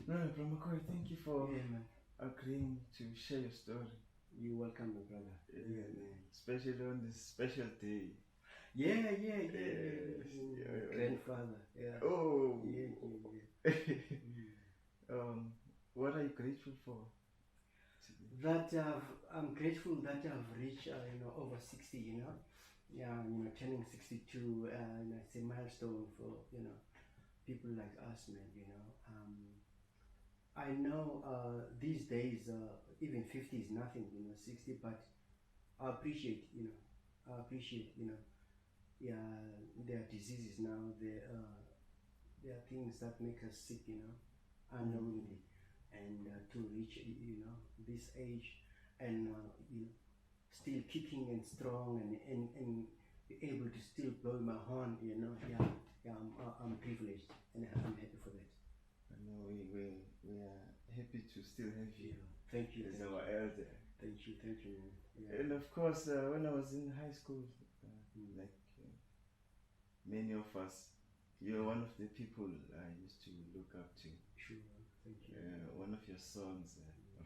No, Bro McCoy, thank you for Yeah, man. agreeing to share your story. You're welcome, my brother. Yeah, man. Especially on this special day. Yeah. Yes. Grandfather. Yeah. Oh. Yeah. What are you grateful for? That I'm grateful that I've reached, over 60. Yeah, turning 62. It's a milestone for people like us, man. I know these days even 50 is nothing. 60, but I appreciate. Yeah, there are diseases now. There are things that make us sick. Unknowingly, and to reach this age, and still kicking and strong, and be able to still blow my horn. I'm privileged, and I'm happy for that. I know we are happy to still have you. Thank you. As our elder. Thank you. Yeah. And of course, when I was in high school, like many of us, you're one of the people I used to look up to. Sure, thank you. One of your songs,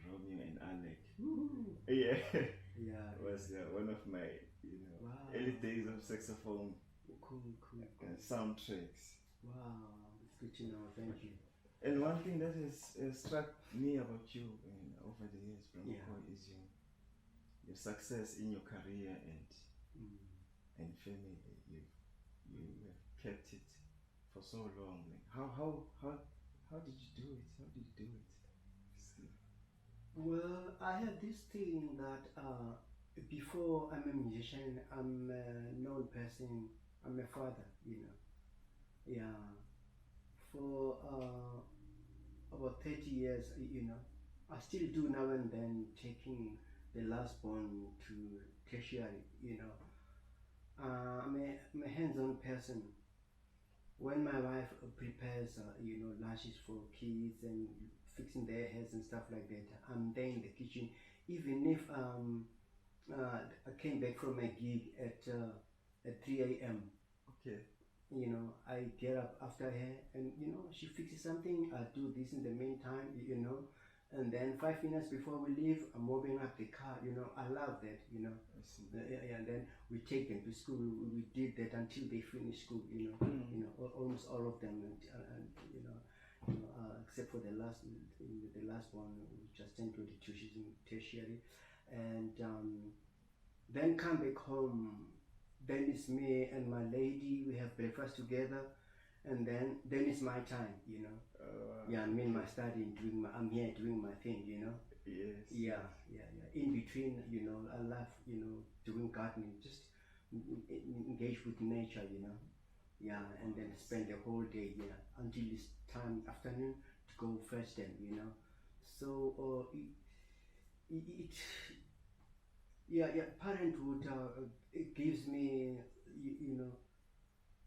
Romeo and Alec. Woo. Yeah, was one of my early days of saxophone. Cool. Soundtracks. Wow, it's good to know. Thank you. And one thing that has struck me about you over the years, Bro McCoy, is your success in your career and family. You have kept it for so long. Like, how did you do it? How did you do it? Well, I have this thing that before I'm a musician, I'm a known person. I'm a father. Yeah. For about 30 years, I still do now and then, taking the last born to tertiary. I'm a hands-on person. When my wife prepares, lunches for kids and fixing their heads and stuff like that, I'm there in the kitchen. Even if I came back from my gig at 3 a.m. Okay. I get up after her, and she fixes something. I do this in the meantime, and then 5 minutes before we leave, I'm moving up the car. I love that. I see. And then we take them to school. We did that until they finish school. Almost all of them, and except for the last one, who just turned 22. She's in tertiary, and then come back home. Then it's me and my lady. We have breakfast together, and then it's my time. I'm in my study, I'm here doing my thing. Yes. Yeah. In between, I love doing gardening, just engage with nature. Yeah, and then spend the whole day. Until it's time afternoon to go fetch them. So parenthood, it gives me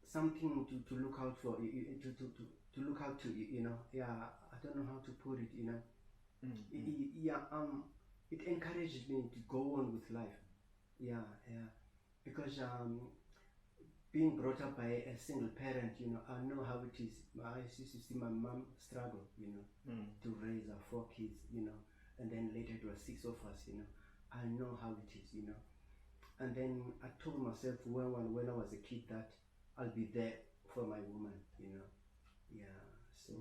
something to look out for, to look out to. I don't know how to put it. It encourages me to go on with life. Because being brought up by a single parent, I know how it is. I used to see my mom struggle, to raise our 4 kids, and then later it was 6 of us. I know how it is. And then I told myself when I was a kid that I'll be there for my woman. So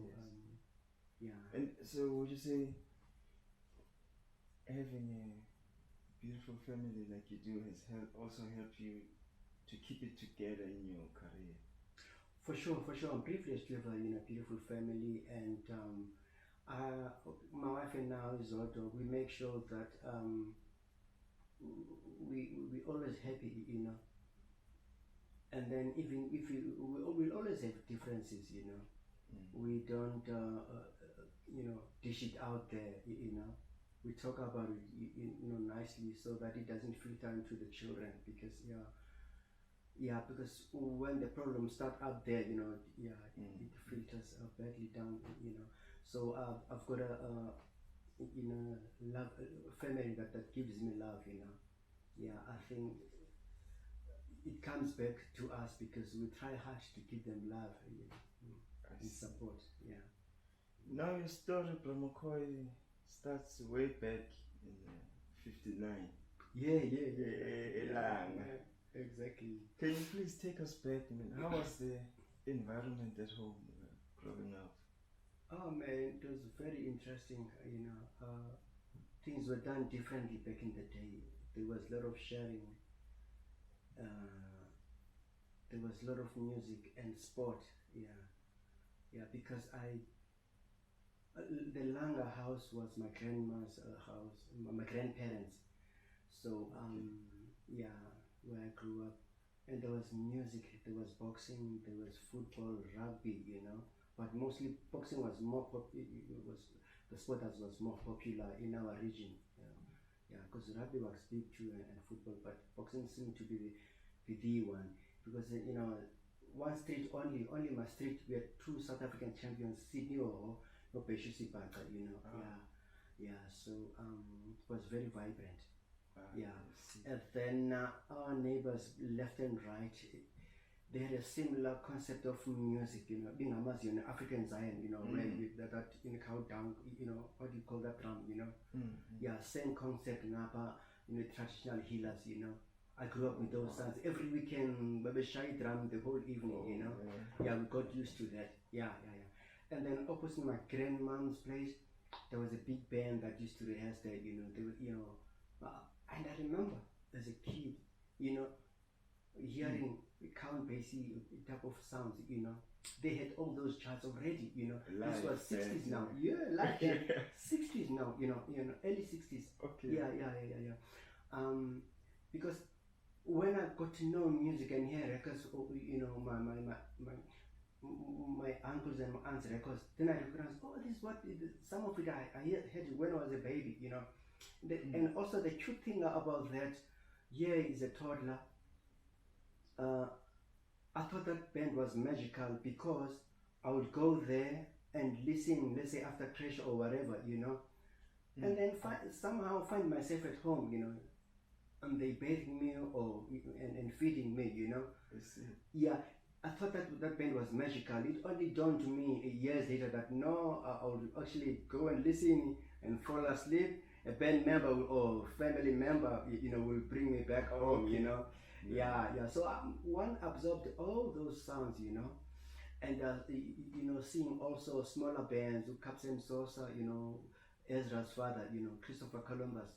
yes. And so would you say having a beautiful family like you do has also helped you to keep it together in your career? For sure. I'm privileged to have a beautiful family, and my wife and I is also, we make sure that we always happy, and then even if we'll always have differences, we don't dish it out there, we talk about it nicely, so that it doesn't filter into the children, because because when the problems start up there, it filters badly down, so I've got a love family that gives me love. I think it comes back to us because we try hard to give them love and support. Now your story, Bro McCoy, starts way back in '59. Yeah. Elanga. Exactly. Can you please take us back? I mean, how was the environment at home growing up? Oh man, it was very interesting. Things were done differently back in the day. There was a lot of sharing. Uh, there was a lot of music and sport. Yeah, because the Langa house was my grandma's house, my grandparents. So yeah, where I grew up, and there was music, there was boxing, there was football, rugby, but mostly boxing was more it was the sport that was more popular in our region. Yeah, because rugby was big too, and football, but boxing seemed to be the one, because one street only my street we had two South African champions, Sydney or no Peshu Sipaka, yeah. So it was very vibrant. Yeah, and then our neighbors left and right, they had a similar concept of music, being Amazon, African Zion, where that in countdown, what do you call that drum, Yeah, same concept, Napa, traditional healers, I grew up with those sounds. Every weekend, Baby Shy drum the whole evening, Yeah, we got used to that. Yeah. And then opposite my grandmom's place, there was a big band that used to rehearse there, they were, and I remember as a kid, hearing Count Basie type of sounds, they had all those charts already, this was 60s now. Yeah, like that. 60s now, early 60s. Okay. Yeah. Because when I got to know music and hear records, my uncles and my aunts' records, then I recognized, this is what some of it I heard when I was a baby, And also the cute thing about that, is a toddler. I thought that band was magical because I would go there and listen, let's say after crash or whatever, and then somehow find myself at home, and they bathing me and feeding me, I see. Yeah, I thought that band was magical. It only dawned to me years later that no, I would actually go and listen and fall asleep. A band member or family member, will bring me back home, Yeah. So one absorbed all those sounds, and seeing also smaller bands, Captain Sosa, Ezra's father, Christopher Columbus,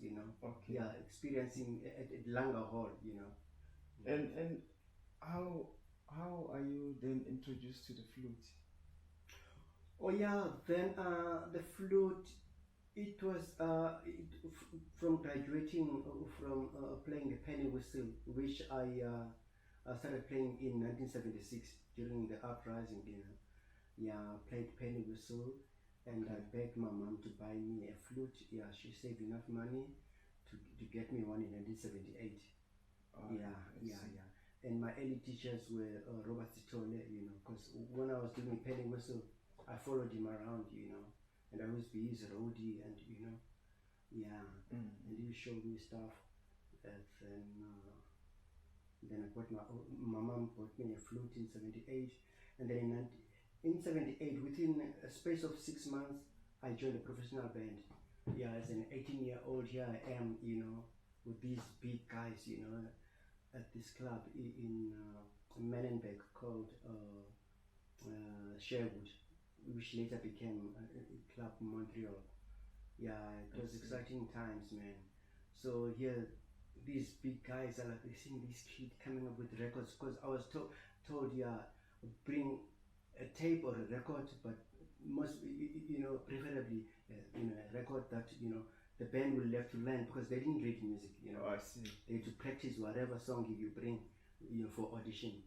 Okay. Yeah, experiencing at Langa Hall, And how are you then introduced to the flute? Oh yeah, then the flute. It was from graduating from playing the penny whistle, which I started playing in 1976 during the uprising. Yeah, played penny whistle, and I begged my mom to buy me a flute. Yeah, she saved enough money to get me one in 1978. Yeah. And my early teachers were Robert Sitole, because when I was doing penny whistle, I followed him around, and I always be his roadie, and and he showed me stuff. And then I got my mom bought me a flute in '78, and then in '78, within a space of 6 months, I joined a professional band. Yeah, as an 18-year-old, here I am, with these big guys, at this club in Menenberg called Sherwood, which later became Club Montreal. Yeah, it was exciting times, man. So here, these big guys are like, they seeing this kid coming up with records, because I was told, bring a tape or a record, but most, preferably, a record that, the band will have to learn, because they didn't read music, Oh, I see. They had to practice whatever song you bring, for audition.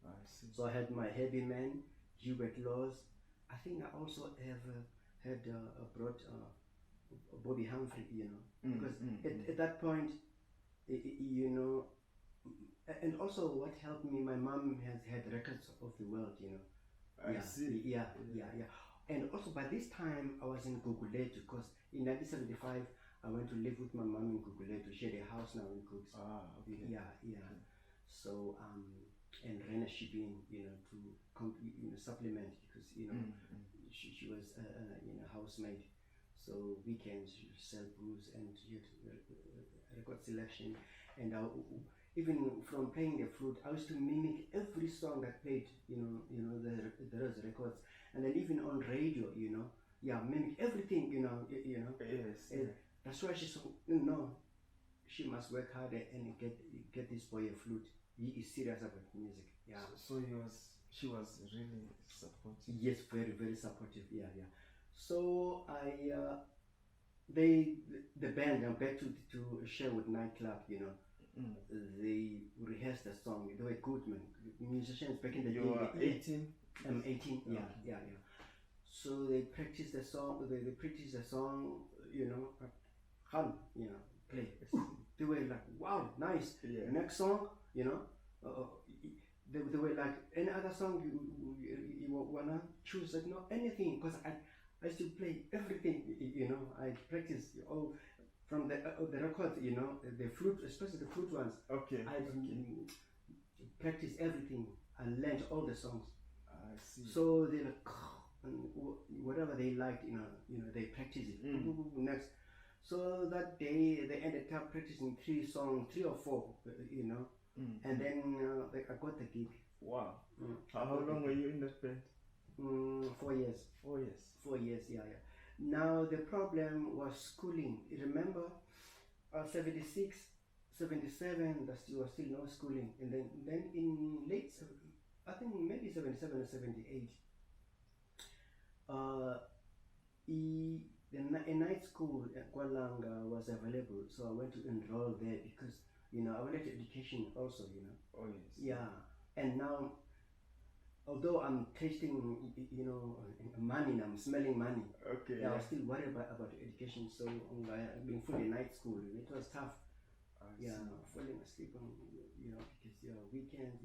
I see. So I had my heavy man, Hubert Laws. I think I also have had brought Bobby Humphrey, because at that point, and also what helped me, my mom has had records of the world, I see. Yeah. And also by this time I was in Guguletu, because in 1975 I went to live with my mom in Guguletu. She had a house now in Cooks. Okay. Yeah. So and rent a shipping, to supplement, because she was housemaid. So weekends you sell booze and you record selection, and even from playing the flute, I used to mimic every song that played. Those records, and then even on radio, mimic everything. Yes. That's why she said, she must work harder and get this boy a flute. He is serious about music. Yeah. So she was really supportive. Yes, very very supportive. Yeah. So the band, I'm back to Sherwood nightclub. They rehearsed the song. They were good musicians back in the day. You were 18. I'm 18. Okay. Yeah. So they practiced the song. They practiced the song. Play. They were like, wow, nice. Yeah. Next song, they were like, any other song you wanna choose? Like, no, anything, because I used to play everything. I practiced all from the records. The flute, especially the flute ones. Okay. I practiced everything. I learned all the songs. I see. So they like, and whatever they liked, they practiced it. Next. So that day they ended up practicing 3 or 4, and then I got the gig. Wow. How long were you in that band? 4 years. 4 years. 4 years, yeah. Now the problem was schooling. You remember, 76, 77, there was still no schooling, and then in late, I think maybe 77 or 78, a night school at Kualanga was available, so I went to enroll there because I wanted education also. Oh yes. Yeah, and now, although I'm tasting money now, I'm smelling money. Okay. Yeah, I was still worried about education, so I've been full in night school. It was tough. Falling asleep on because weekends.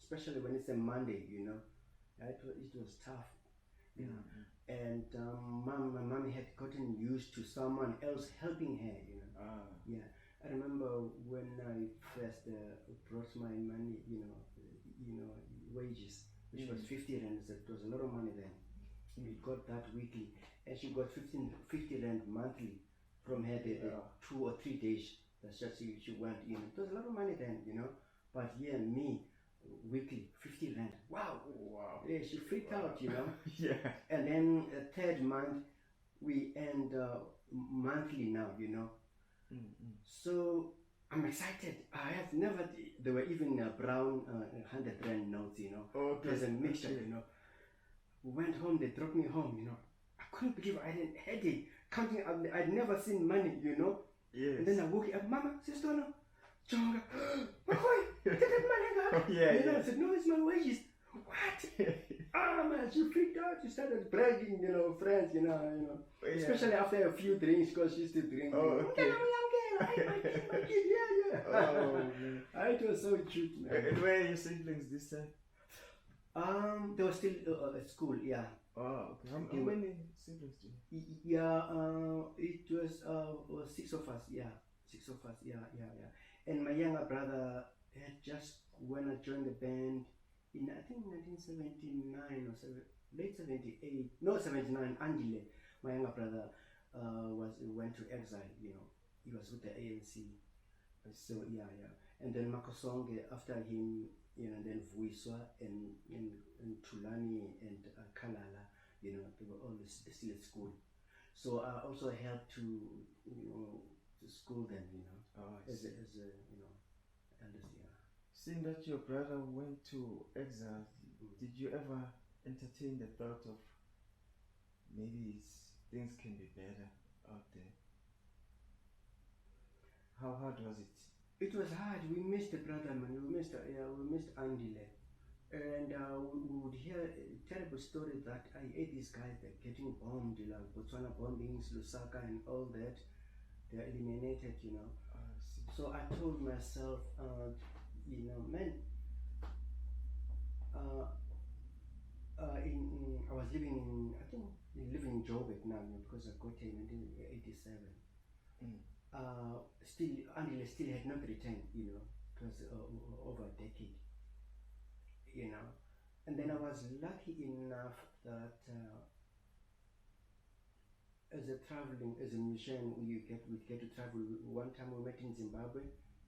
Especially when it's a Monday. It was tough. And my mom had gotten used to someone else helping her. Yeah, I remember when I first brought my money, wages, which was 50 rand. It was a lot of money then. We got that weekly, and she got 50 rand monthly from her. The 2 or 3 days. That's just she went. It was a lot of money then, But me, weekly 50 rand. Wow. Yeah, she freaked out, Yeah. And then third month we end monthly now, So I'm excited. I have never. There were even brown 100 rand notes, Okay. There's a mixture, We went home. They dropped me home, I couldn't believe I had a headache counting. I'd never seen money, Yes. And then I woke up, Mama, sister, no, Jonga, McCoy, get that money out. Yeah. I said, no, it's my wages. What? Man, she freaked out. She started bragging, friends, Yeah. Especially after a few drinks, because she used to drink. Oh, okay. My kid, yeah. Oh, man. It was so cute, man. And where are your siblings this time? They were still at school, yeah. Oh, okay. How many siblings do you have? Yeah, it was 6 of us, yeah. 6 of us, yeah. And my younger brother had just, when I joined the band, in I think 1979 or late 78, no 79, Angile, my younger brother, went to exile. He was with the ANC. So yeah. And then Makosonge after him, then Vuiswa and Tulani and Kalala, they were all still at school. So I also helped to school them, as a eldest, yeah. Seeing that your brother went to exile, did you ever entertain the thought of maybe things can be better out there? How hard was it? It was hard. We missed the brother, man. We missed Andile. And we would hear terrible stories that these guys, they're getting bombed, like Botswana bombings, Lusaka and all that. They're eliminated, So I told myself, man, I was living in Joburg now, because I got here in 1987. Still, Andile still had not returned, it was over a decade, And then I was lucky enough that as a musician, we get to travel. One time we met in Zimbabwe,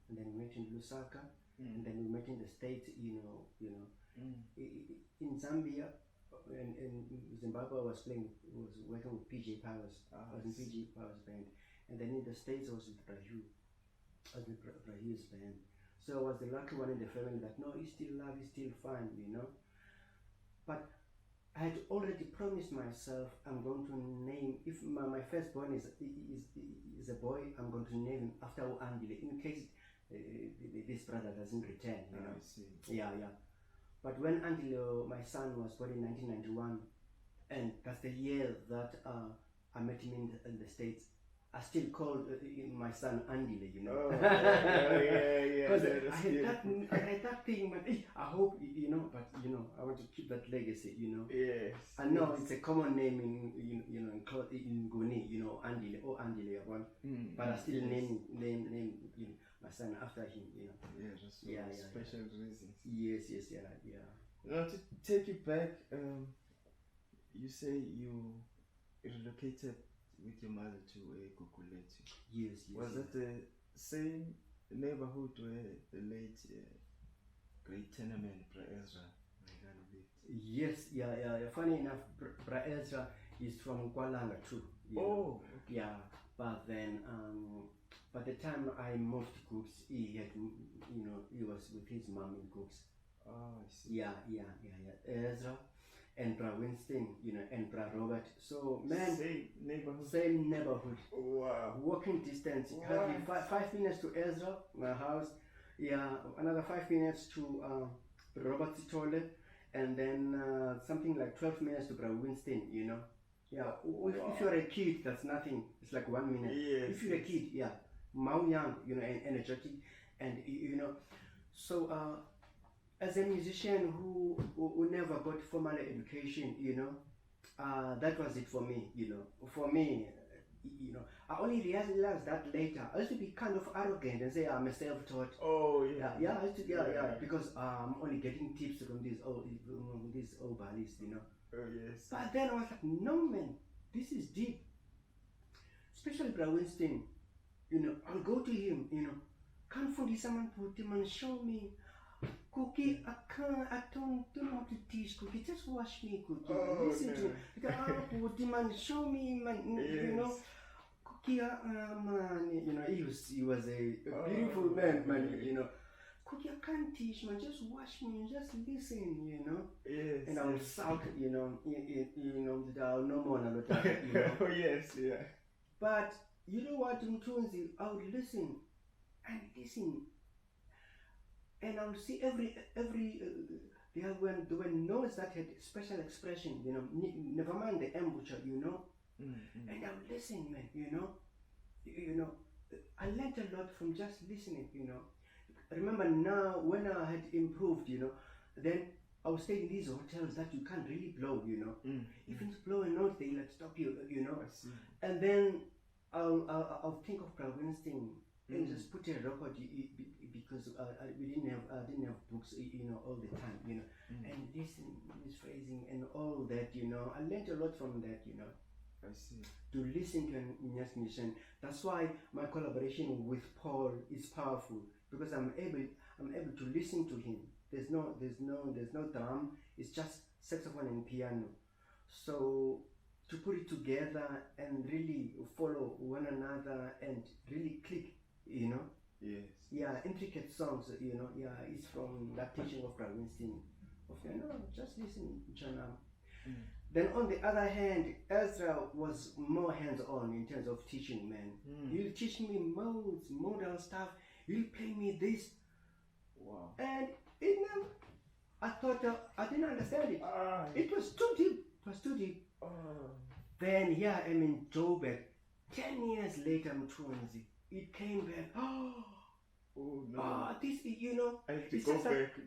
and then we met in Lusaka, and then we met in the States. In Zambia, and in Zimbabwe, I was working with PJ Powers. I was in PJ Powers band, and then in the States, I was with Rahu's band. So I was the lucky one in the family that no, he's still alive, he's still fine, But I had already promised myself I'm going to name, if my firstborn is a boy, I'm going to name him after Andile in case this brother doesn't return. I see. Yeah. But when Andile, my son, was born in 1991, and that's the year that I met him in the States, I still called my son Andile, Oh, yeah. Because I had that thing, but I hope, but I want to keep that legacy, Yes. I know it's a common name in Guni, Andile or Andile, but I still name my son after him, Yeah, that's for special reasons. Yes, yeah. Now to take you back, you say you relocated with your mother to Gugulethu. Yes. Was it the same neighborhood where the late great tenement Bra Ezra lived? Yes, yeah. Funny enough, Bra Ezra is from Kualanga too. Oh, okay. Yeah. But then, by the time I moved to Cooks, he had, he was with his mom in Cooks. Oh, I see. Yeah. Ezra and Bra Winston, and Bra Robert. So, man, same neighborhood. Wow. Walking distance. Hardly 5 minutes to Ezra, my house. Yeah, another 5 minutes to Robert Sitole, and then something like 12 minutes to Bra Winston, Yeah, if you're a kid, that's nothing. It's like 1 minute. Yes. If you're a kid, yeah, Mao Young, and energetic, and so as a musician who never got formal education, that was it for me, For me, I only realized that later. I used to be kind of arrogant and say I'm a self-taught. Oh yeah. Yeah. I used to, because I'm only getting tips from these old buddies, Oh yes. But then I was like, no man, this is deep. Especially Bra Winston, I'll go to him, can't find someone put him and show me. Cookie, I don't know how to teach Cookie. Just watch me, Cookie. Listen to me. Put him and show me, man. Yes. Cookie, man. He was a beautiful man. Cookie, I can't teach, man. Just watch me and just listen, Yes. And I'll shout, that I'll know more than Oh yes, yeah. But you know what, Mtunzi, I would listen and listen. And I would see every there were notes that had special expression, never mind the embouchure, And I would listen, man, I learned a lot from just listening, Remember now when I had improved, then I would stay in these hotels that you can't really blow, If you blow a note, they like stop you, I see. And then I'll think of Bra Winston and just put a record because I didn't have books, all the time, and listen, this phrasing and all that, I learned a lot from that, I see. To listen to a musician. That's why my collaboration with Paul is powerful, because I'm able to listen to him. There's no drum. It's just saxophone and piano. So to put it together and really follow one another and really click, Yes. Yeah, intricate songs, it's from that teaching of Bra Winston. Just listen, John. Then on the other hand, Ezra was more hands-on in terms of teaching, man. He'll teach me modes, modal stuff. He'll play me this. Wow. And I thought I didn't understand it. It was too deep. Then here I am in Joburg. 10 years later, I'm 20. It came back. Oh no. This, I have to it's go just back.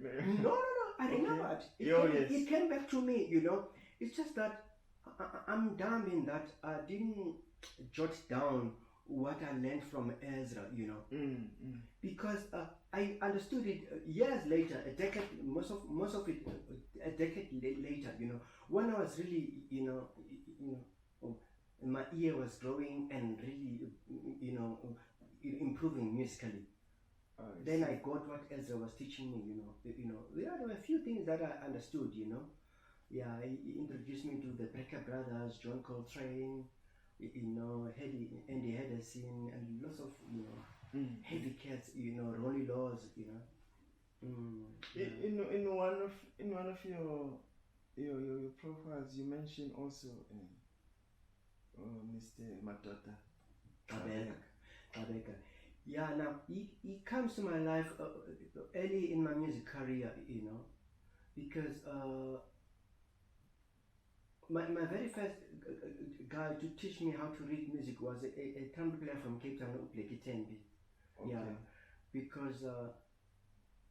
No. I remembered. It came back to me, It's just that I'm dumb in that I didn't jot down what I learned from Ezra, because I understood it years later, a decade, most of it a decade later, when I was really, my ear was growing and really, improving musically. Then I got what Ezra was teaching me. There were a few things that I understood. Yeah, he introduced me to the Brecker Brothers, John Coltrane, Andy Henderson, and lots of heavy cats. Ronnie Laws. In one of your profiles, you mentioned also Mr. Mrubata. Abeka. Yeah, now he comes to my life early in my music career, because my very first guy to teach me how to read music was a trumpet player from Cape Town, Blakey Tenby. Okay. Yeah, because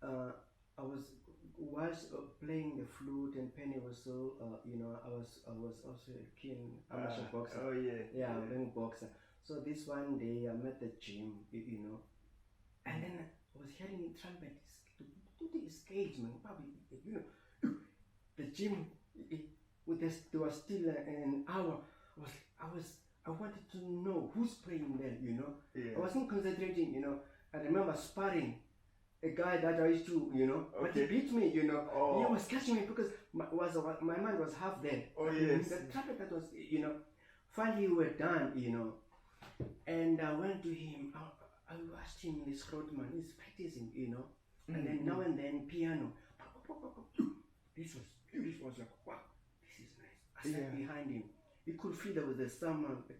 I was whilst playing the flute and penny whistle, I was also a keen amateur boxer. Oh yeah. Playing boxer. So this one day I met the gym, and then I was hearing in trumpet, do this cage, man, probably, the gym. There was still an hour. I wanted to know who's playing there. Yeah. I wasn't concentrating. I remember sparring a guy that I used to, but he beat me. He was catching me because my mind was half there. Oh yes. The trumpet that was, finally we were done. And I went to him. I asked him, this Rotman, he's practicing, and then now and then piano. This was like, wow, this is nice. I sat behind him. He could feel there was someone. Sorry.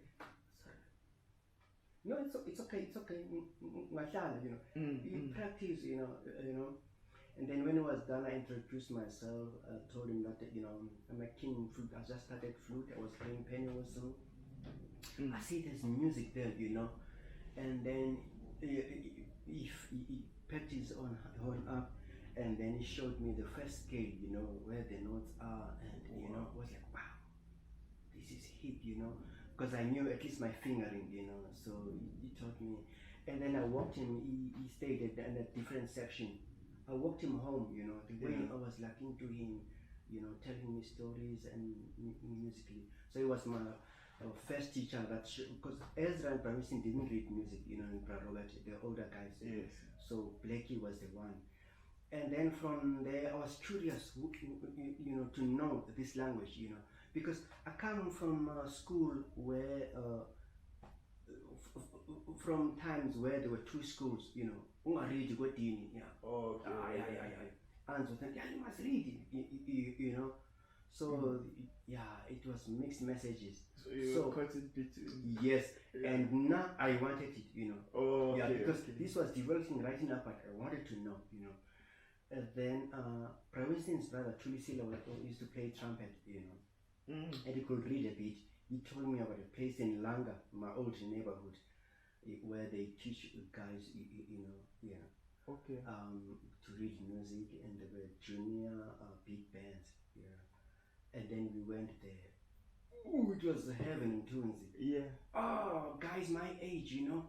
No, it's okay. You practice, And then when it was done, I introduced myself. Told him that I'm a king flute. I just started flute. I was playing penny whistle. I see there's music there, and then he pecked his own horn up, and then he showed me the first scale, where the notes are, and I was like, wow, this is hip, because I knew at least my fingering, so he taught me, and then I walked him. He stayed in a different section. I walked him home, the way I was like into him, telling me stories and musically. So he was my first teacher because Ezra and Bravisin didn't read music, in Prarobert, the older guys. Yes. So Blakey was the one. And then from there, I was curious, to know this language, because I come from a school where, from times where there were two schools, Ungaread, Godini, yeah. Oh, okay. And so then, you must read it, So, it was mixed messages. So you were caught in between. Yes, and now I wanted it, Oh, okay. Yeah, because this was developing right now, but I wanted to know, And then Bravisin's brother, Tulisila, used to play trumpet, and he could read a bit. He told me about a place in Langa, my old neighborhood, where they teach guys, Okay. to read music, and there were junior big bands, And then we went there. Ooh, it was heaven in Tunesy. Yeah. Oh, guys my age, Ooh,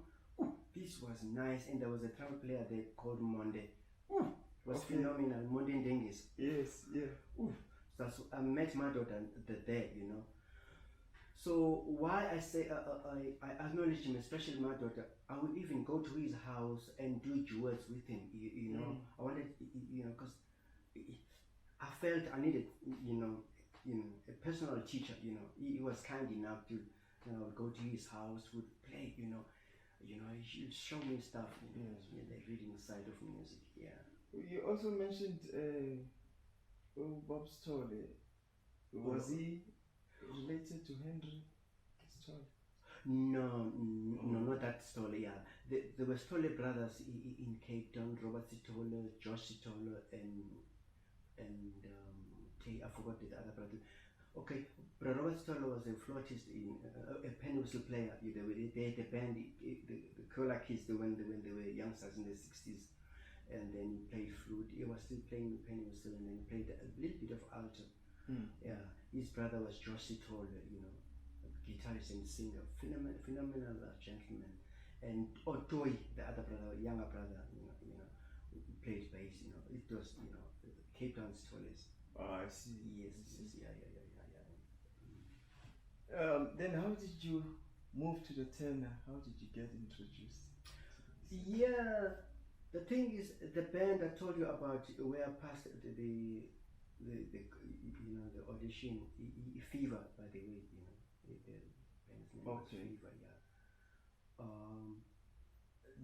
this was nice. And there was a trumpet player there called Monde. Ooh, it was phenomenal. Monde Ndengis. Yes, yeah. Ooh, so I met my daughter there, So why I say I acknowledge him, especially my daughter, I would even go to his house and do duets with him, I wanted, because I felt I needed, a personal teacher, he was kind enough to, go to his house, would play, he would show me stuff, the reading side of music, You also mentioned Bob Stolle. Was he related to Henry Stolle? No, not that Stolle, There were Stolle brothers in Cape Town, Robert Stolle, Josh Stolle, and I forgot the other brother. Okay, Robert Stolle was a flautist, a penny whistle player. They had a band, the Curler Kids, when they were youngsters in the 60s. And then he played flute. He was still playing penny whistle, and then he played a little bit of alto. Yeah, his brother was Josh Stolle, a guitarist and singer, phenomenal gentleman. And Otoy, the other brother, younger brother, who played bass. It was Cape Town Stolles. Oh, I see. Yes, yeah. Then how did you move to the tenor? How did you get introduced? Yeah, the thing is, the band I told you about, where I passed the the audition, Fever, by the way, the band's name was Okay. Fever, yeah.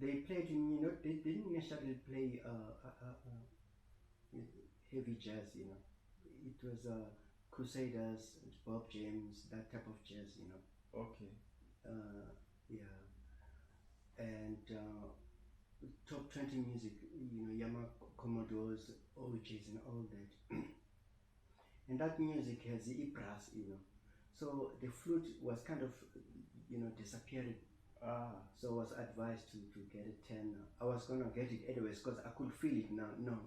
They played, they didn't necessarily play heavy jazz, It was Crusaders, Bob James, that type of jazz, Okay. Yeah, and top 20 music, Yamaha, Commodores, OGs, and all that. And that music has the brass, So the flute was kind of, disappearing. So I was advised to get a tenor. I was gonna get it anyways because I could feel it now. No,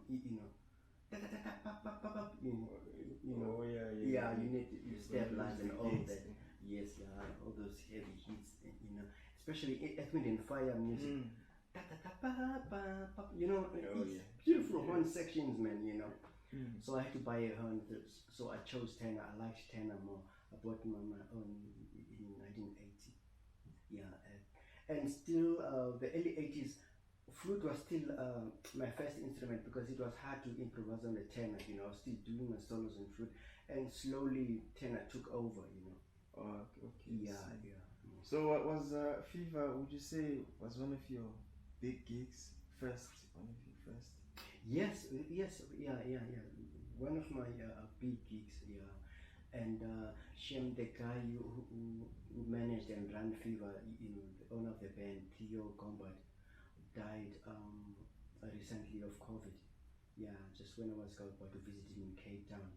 da, da, da, da, pop, pop, pop, pop, Oh yeah. Yeah, you need step lines and all Yes. that. Yes, yeah, all those heavy hits, especially Earth, Wind and Fire music. Da, da, da, ba, ba, ba, Oh, it's yeah. beautiful horn Yes. sections, man. So I had to buy a horn. So I chose tenor. I liked tenor more. I bought my own in 1980. Yeah, and still the early 80s, flute was still my first instrument because it was hard to improvise on the tenor. I was still doing my solos in flute, and slowly tenor took over. Oh, okay. Yeah, So, yeah. so what was Fever? Would you say was one of your big gigs? One of your first. Yes, yeah. One of my big gigs, yeah. And Shem, the guy who managed and ran Fever, the owner of the band, Theo Combat, died recently of COVID. Yeah, just when I was about to visit him in Cape Town.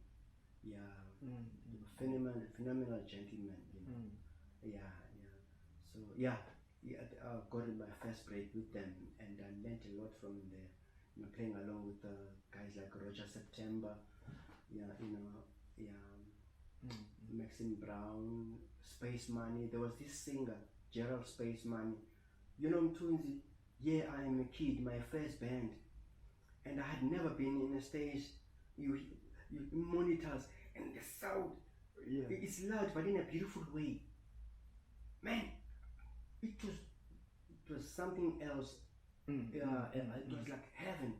Yeah, phenomenal gentleman. Yeah. So yeah, I got my first break with them, and I learned a lot from there. Playing along with guys like Roger September. Yeah, Maxine Brown, Space Money. There was this singer, Gerald Space Money. Mthunzi, yeah, I am a kid, my first band, and I had never been in a stage. You monitors and the sound. Yeah. It's loud, but in a beautiful way. Man, it was something else. It was like heaven.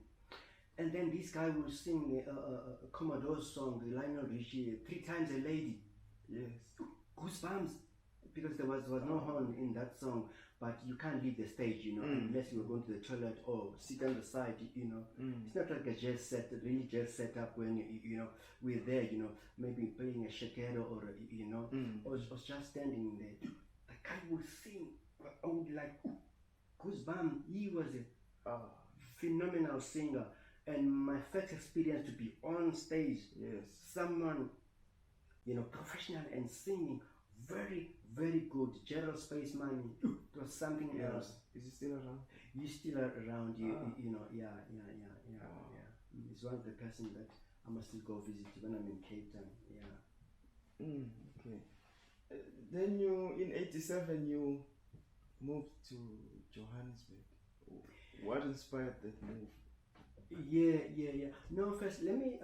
And then this guy will sing a Commodore song, the Lionel Richie, 3 Times a Lady. Yes. Goosebumps, because there was no horn in that song, but you can't leave the stage, unless you were going to the toilet or sit on the side, It's not like a jazz set, really jazz set up when, we're there, maybe playing a shakero or, or just standing there. The guy would sing, I would like, goosebumps. He was a phenomenal singer. And my first experience to be on stage, Yes. someone, professional and singing, very, very good. Gerald Space Money, it was something else. Is he still around? He's still around, yeah. He's one of the person that I must still go visit when I'm in Cape Town, yeah. Okay. Then you, in 87, you moved to Johannesburg. What inspired that move? Yeah. No, first, let me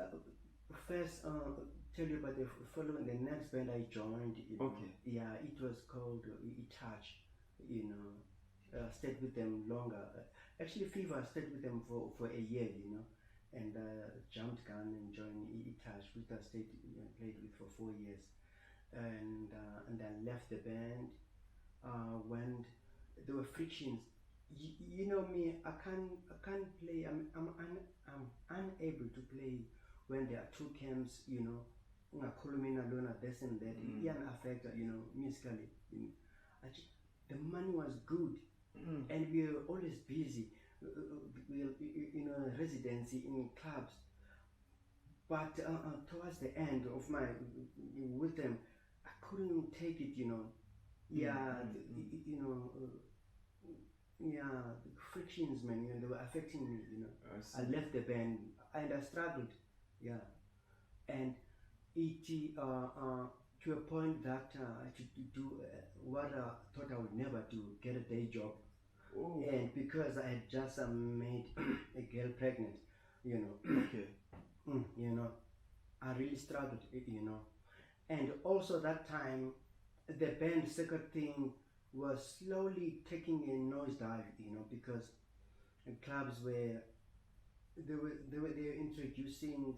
tell you about the next band I joined. Okay. Yeah, it was called Touch. Stayed with them longer. Actually, Fever stayed with them for a year. And jumped gun and joined Touch, which I played with for 4 years, and I left the band when there were frictions. You know me, I can't play. I'm unable to play when there are 2 camps. Ungakhulumina lona this and that. Affect musically. The money was good, and we were always busy. We were residency in clubs. But towards the end of my with them, I couldn't take it. The frictions, man, they were affecting me, I left the band and I struggled, and it to a point that to do what I thought I would never do, get a day job. And because I had just made a girl pregnant, Okay. I really struggled, and also that time the band second thing was slowly taking a nosedive, because clubs were they were introducing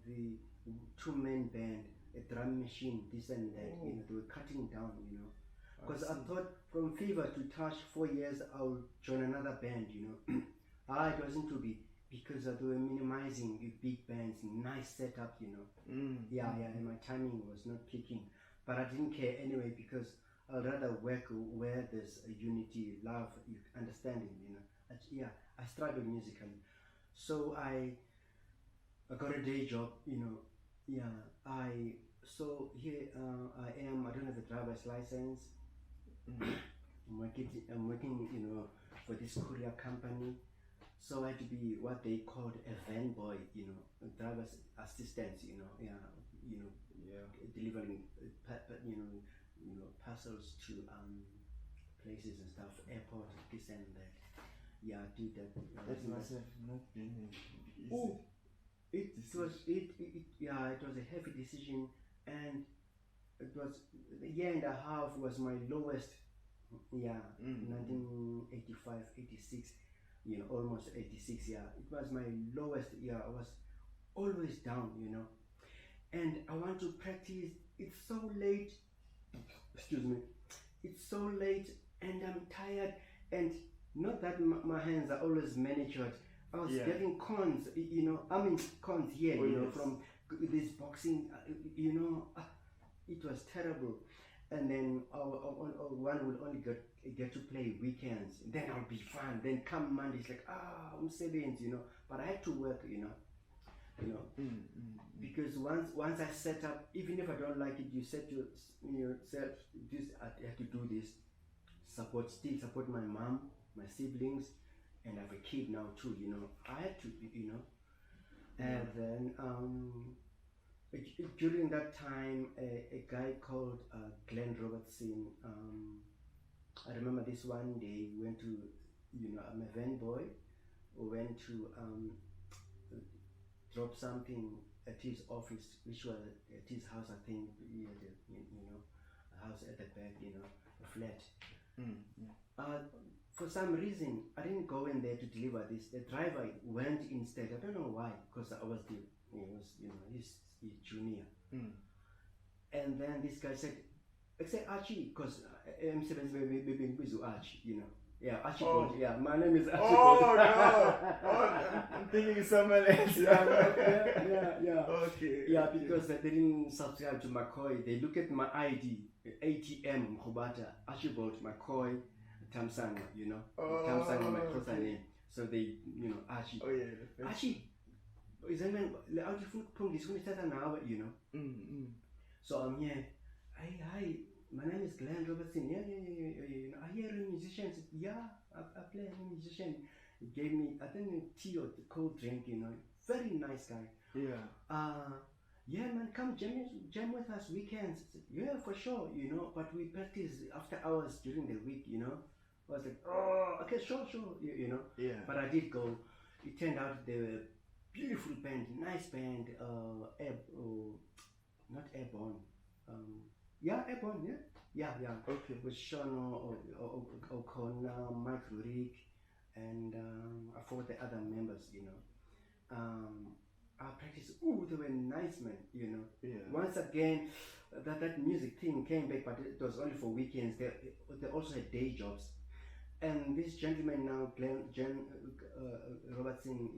the two-man band, a drum machine, this and that. They were cutting down, because I thought from fever to touch 4 years I'll join another band, it wasn't to be, because they were minimizing big bands, nice setup, and my timing was not clicking, but I didn't care anyway, because I'd rather work where there's a unity, love, understanding, I struggled musically, so I got a day job, so here I am. I don't have a driver's license. I'm working, for this courier company. So I had to be what they called a van boy, a driver's assistant, delivering, parcels to places and stuff, airport, this and that. Yeah, I did that. That must have not been easy. Oh, it was a heavy decision, and it was a year and a half was my lowest. 1985, 86, almost 86. Yeah, it was my lowest. Yeah, I was always down, and I want to practice. It's so late. Excuse me. It's so late, and I'm tired, and not that my hands are always manicured. I was getting cons, cons here, from this boxing, it was terrible. And then one would only get to play weekends. Then I'll be fine. Then come Monday, it's like, I'm 7, but I had to work, because once I set up, even if I don't like it, you set yourself, this, I have to do this, still support my mom, my siblings, and I have a kid now too, I had to, and then during that time, a guy called Glenn Robertson, I remember this one day, we went to, I'm a van boy, we went to drop something at his office, which was at his house, I think, he had a house at the back, a flat. For some reason, I didn't go in there to deliver this. The driver went instead. I don't know why, because I was he's junior. And then this guy said, Archie, because I'm with Archie, Yeah, Archibald. Yeah, my name is Archibald. Oh no! I'm thinking someone else. Yeah. Okay. Yeah, because they didn't subscribe to McCoy. They look at my ID, ATM Mrubata, Archibald McCoy Tamsanga, Tamsanga my close name. So they, Archie. Oh yeah. Archie. Is that man? Archie food punk is going to start now, So I'm here. Hi. My name is Glenn Robertson. Yeah. I hear a musician. Yeah, I play a musician. He gave me, I think, tea or cold drink. Very nice guy. Yeah. Yeah, man, come jam with us weekends. Yeah, for sure. But we practice after hours during the week. I was like, okay, sure. Yeah. But I did go. It turned out they were beautiful band, nice band. Not Airborne. Airborne, yeah. Okay. With Sean O'Connor, Mike Rurik, and I forgot the other members, I practiced, they were nice men, Yeah. Once again, that music thing came back, but it was only for weekends. They also had day jobs. And this gentleman now, Glenn Robertson,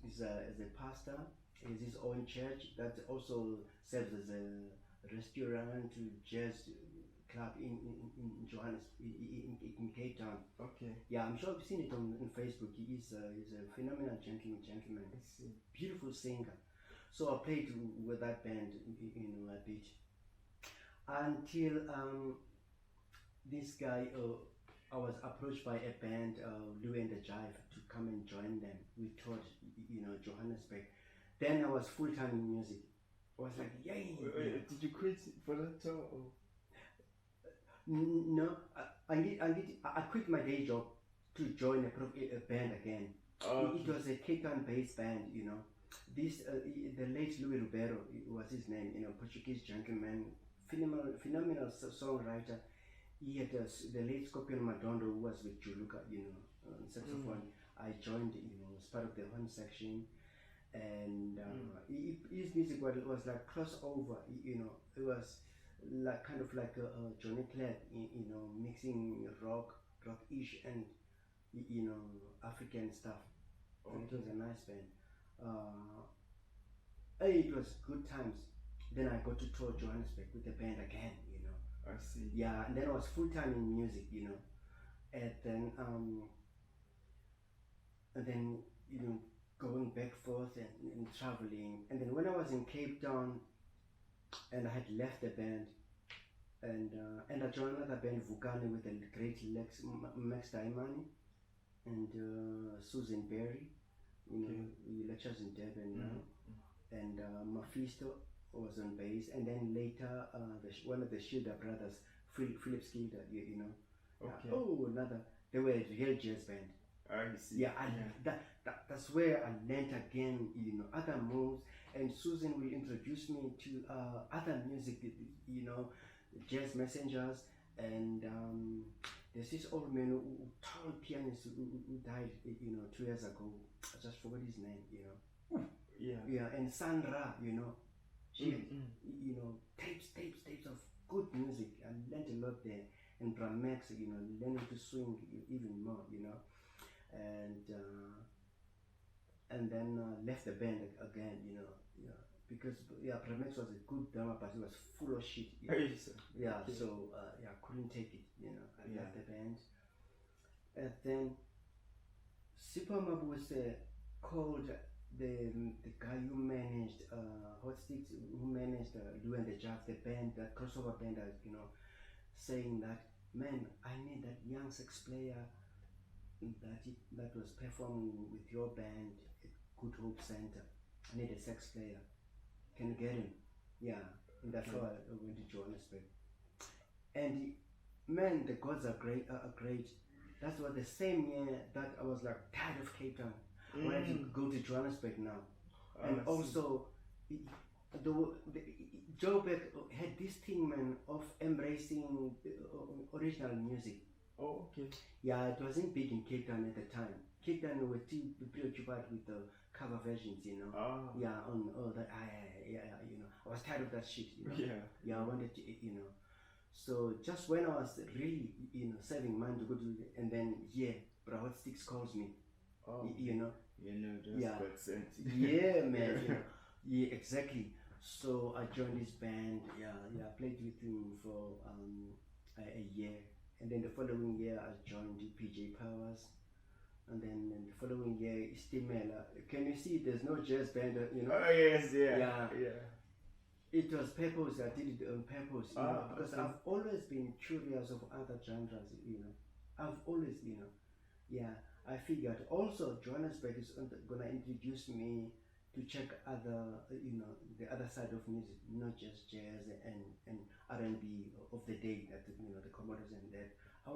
is a pastor. He has his own church that also serves as a restaurant, jazz club in Johannesburg, in Cape Town. Okay. Yeah, I'm sure I've seen it on Facebook. He's a phenomenal gentleman. Beautiful singer. So I played with that band a bit until this guy. I was approached by a band, Lou and the Jive, to come and join them. We toured, Johannesburg. Then I was full-time in music. I was like, yay! Did you quit for that tour? Or? No, I quit my day job to join a band again. It was a Cape Town-based band, This the late Louis Ribeiro was his name, Portuguese gentleman, phenomenal songwriter. He had the late Scorpion Madondo, who was with Juluka, on saxophone. I joined, as part of the horn section, and his music was like crossover. It was like kind of like Johnny Clegg, mixing rock-ish, and African stuff. And it was a nice band. It was good times. Then I got to tour Johannesburg with the band again. I see. Yeah, and then I was full time in music. And then going back forth and traveling. And then when I was in Cape Town, and I had left the band, and I joined another band, Vukani, with the great Max Daimani and Susan Berry. He lectures in Durban now, and Mephisto was on bass, and then later one of the Schilder brothers, Philip Schilder, they were a real jazz band. I see. Yeah, that's where I learned again, other moves, and Susan will introduce me to other music, jazz messengers, and there's this old man, tall pianist who died, 2 years ago. I just forgot his name, Yeah, and Sandra, she had, tapes of good music. I learned a lot there. And Bramex, learning to swing even more, and then left the band again, because Bramex was a good drummer, but he was full of shit. So I couldn't take it, I left the band. And then Super Mab was called the guy who managed Hot Sticks, who managed Lou and the Jazz, the band, that crossover band, saying that, man, I need that young sax player that was performing with your band at Good Hope Center. I need a sax player. Can you get him? Yeah, and that's how I went to Johannesburg. And man, the gods are great. That was the same year that I was like tired of Cape Town. I wanted to go to Johannesburg now. And also, Joburg had this thing, man, of embracing original music. Oh, okay. Yeah, it wasn't big in Cape Town at the time. Cape Town were still preoccupied with the cover versions, Yeah, on all that. I was tired of that shit, Yeah, I wanted to, So just when I was really, saving money to go to, and then Hot Sticks calls me. Oh, that's sense. Yeah, man. Yeah, exactly. So I joined this band. I played with him for a year, and then the following year I joined PJ Powers, and then the following year Stimela. Can you see? There's no jazz band, Oh yes, yeah. It was purpose. I did it on purpose, because I've always been curious of other genres, I've always, I figured also Johannesburg is gonna introduce me to check other, the other side of music, not just jazz and R&B of the day, that the commodores and that. I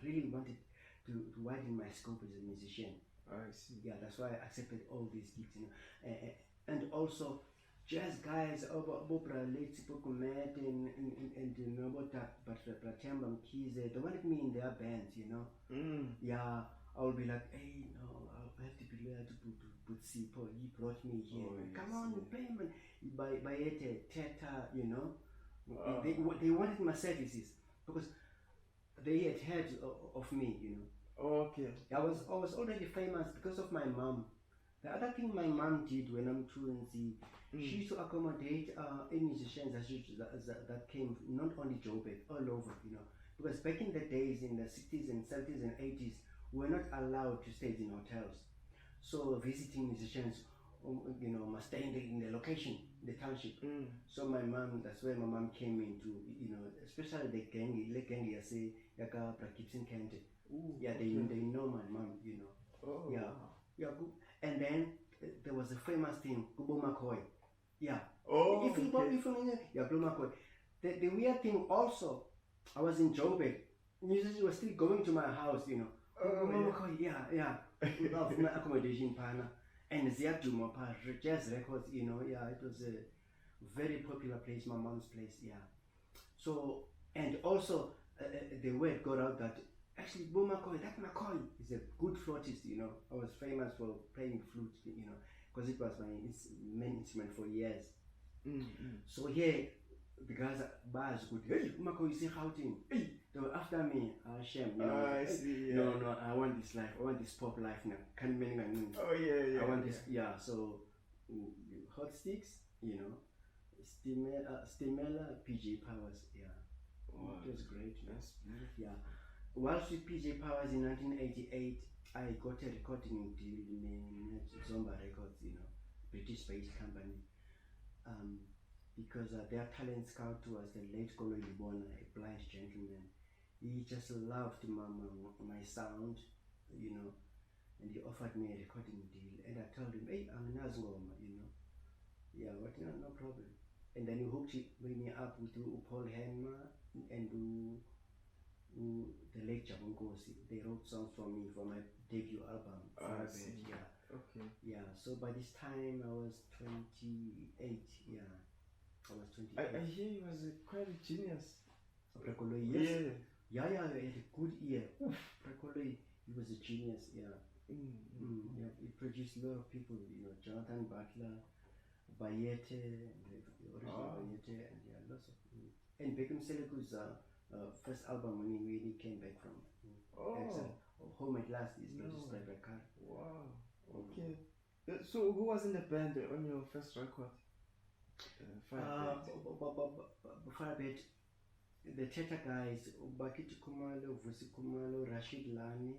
really wanted to widen my scope as a musician. I see. Yeah, that's why I accepted all these gigs, and also jazz guys, Bobra Late Sipokumet and Bratemba Mkize, they wanted me in their bands, Yeah, I will be like, hey, no, I'll have to be there to put Sipo. He brought me here. Come on, payment. By Teta, They wanted my services because they had heard of me, Okay. I was already famous because of my mom. The other thing my mom did when I'm truancy, she used to accommodate musicians that came not only Joburg, all over, because back in the days, in the 60s and 70s and 80s, we were not allowed to stay in hotels. So visiting musicians, must stay in the location, the township. So my mom, that's where my mom came into, especially the gang, I say, Yaka Gibson Kente. Yeah, they know my mom, Oh. Yeah, and then there was a famous thing, Kubo McCoy. Yeah. Oh. If you Kubo McCoy. The weird thing also, I was in Joburg. Musicians were still going to my house, McCoy, yeah. Of my accommodation partner. And Ziadumo, Jazz Records, it was a very popular place, my mom's place, So, and also the word got out that actually Bo McCoy, that McCoy is a good flautist, you know. I was famous for playing flute, you know, because it was my main instrument for years. So here, the guys bars good. Hey, McCoy, is shouting. Hey, they were after me. Shame, you know. I see. Yeah. No, I want this life. I want this pop life now. Can't mean Oh yeah. I want this. Yeah. So hot sticks, you know, Stimela, PJ Powers. Yeah. Wow. It was great. That's beautiful. Yeah. Whilst with PJ Powers in 1988, I got a recording deal in Zomba Records, you know, British-based company. Because their talent scout was the late Kolo Libona, a blind gentleman. He just loved my sound, you know, and he offered me a recording deal. And I told him, hey, I'm Nazgoma, you know. Yeah, what? No problem. And then he hooked me up with Paul Henma and the late Jabonkosi. They wrote songs for me for my debut album. Yeah. Okay. Yeah, so by this time I was 28. Yeah, I was 28. I hear he was quite a genius. Prekoloi, yes. Yeah, he had a good ear. Prekoloi, he was a genius. Yeah. Yeah, he produced a lot of people. You know, Jonathan Butler, Bayete, the original Bayete, and yeah, lots of. And Beckham Seleku's first album when he came back from Home at Last is produced by Bakar. Wow. Okay. So who was in the band on your first record? Firebird. The Teta guys, Bakiti Kumalo, Vusi Kumalo, Rashid Lani,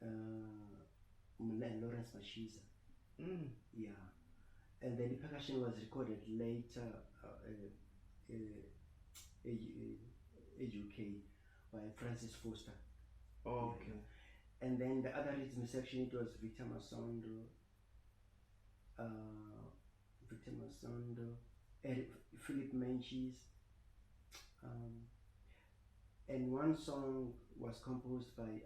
and Lawrence Mashiza. Yeah. And then the percussion was recorded later UK by Francis Foster. Oh, okay. Yeah. And then the other rhythm section, it was Victor Masondo, Philip Menchis, and one song was composed by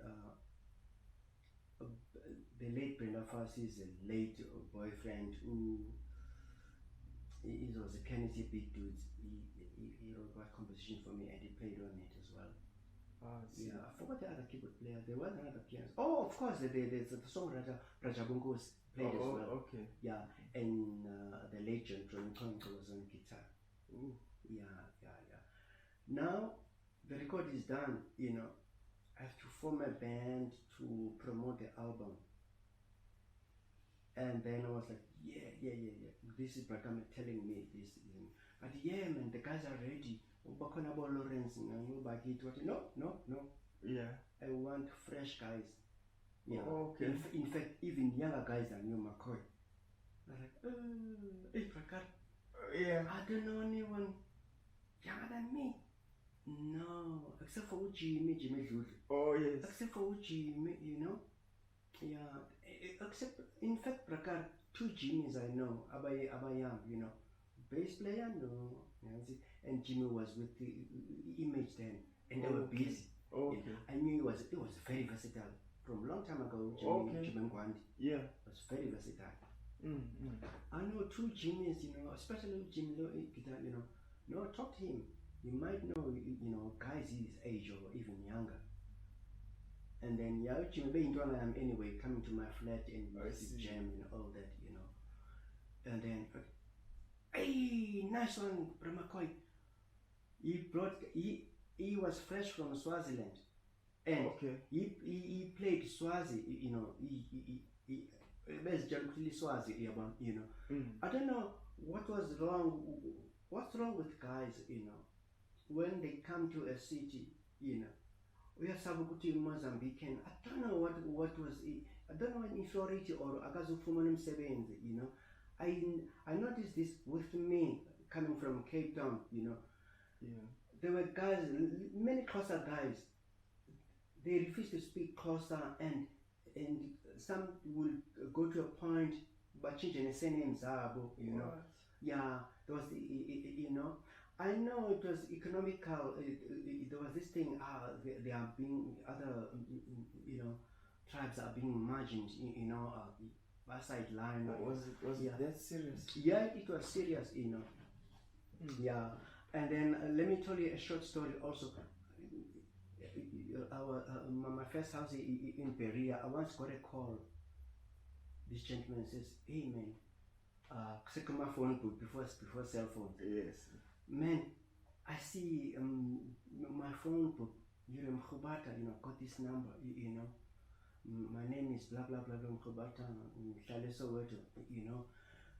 the late Brenda Fassie's late boyfriend, who he was a pianist, big dude. He wrote that composition for me and he played on it as well. Yeah, I forgot the other keyboard player. There was another pianist. Oh, of course, the songwriter Rajabunkos played as well. Okay. Yeah, and the legend John Conco was on guitar. Yeah. Now the record is done. You know, I have to form a band to promote the album. And then I was like, yeah. This is Brakam telling me this. But yeah, man, the guys are ready. Lawrence, no. Yeah. I want fresh guys. Yeah. Oh, okay. In fact, even younger guys than you, McCoy. I was like, hey, Prakar. Yeah. I don't know anyone younger than me. No, except for Jimmy Dludlu. Oh, yes. Except for Jimmy, you know. Yeah. Except, in fact, Prakar, 2 Jimmys I know. Abayam, you know. Bass player, no. And Jimmy was with the Image then, and they were busy. Okay. I knew it was very versatile. From a long time ago, Jimmy Ngwandi. Yeah. Was very versatile. I know 2 Jimmys, you know, especially Jimmy guitar, you know. No, talk to him. You might know, you know, guys his age or even younger. And then Jimmy being anyway, coming to my flat and jam and all that, you know. And then hey, nice one, McCoy. He was fresh from Swaziland, and he played Swazi. You know, he basically Swazi. You know, I don't know what was wrong. What's wrong with guys? You know, when they come to a city, you know, we have Sabukuti Mozambican. I don't know what was. I don't know in Florida or Akazufumanim Seventh. You know. I noticed this with me coming from Cape Town, you know. Yeah. There were guys, many Xhosa guys, they refused to speak Xhosa, and some will go to a point but change the surname Zabo, you know. Yeah, there was you know. I know it was economical. There was this thing. They are being other, you know, tribes are being margined, you know. Sideline. Was it that serious? Yeah, it was serious, you know. Yeah, And then let me tell you a short story also. My first house in Berea, I once got a call. This gentleman says, "Hey man, check my phone book before cell phones. Yes. Man, I see my phone book. You're Mrubata, got this number, My name is blah blah blah blah Mrubata,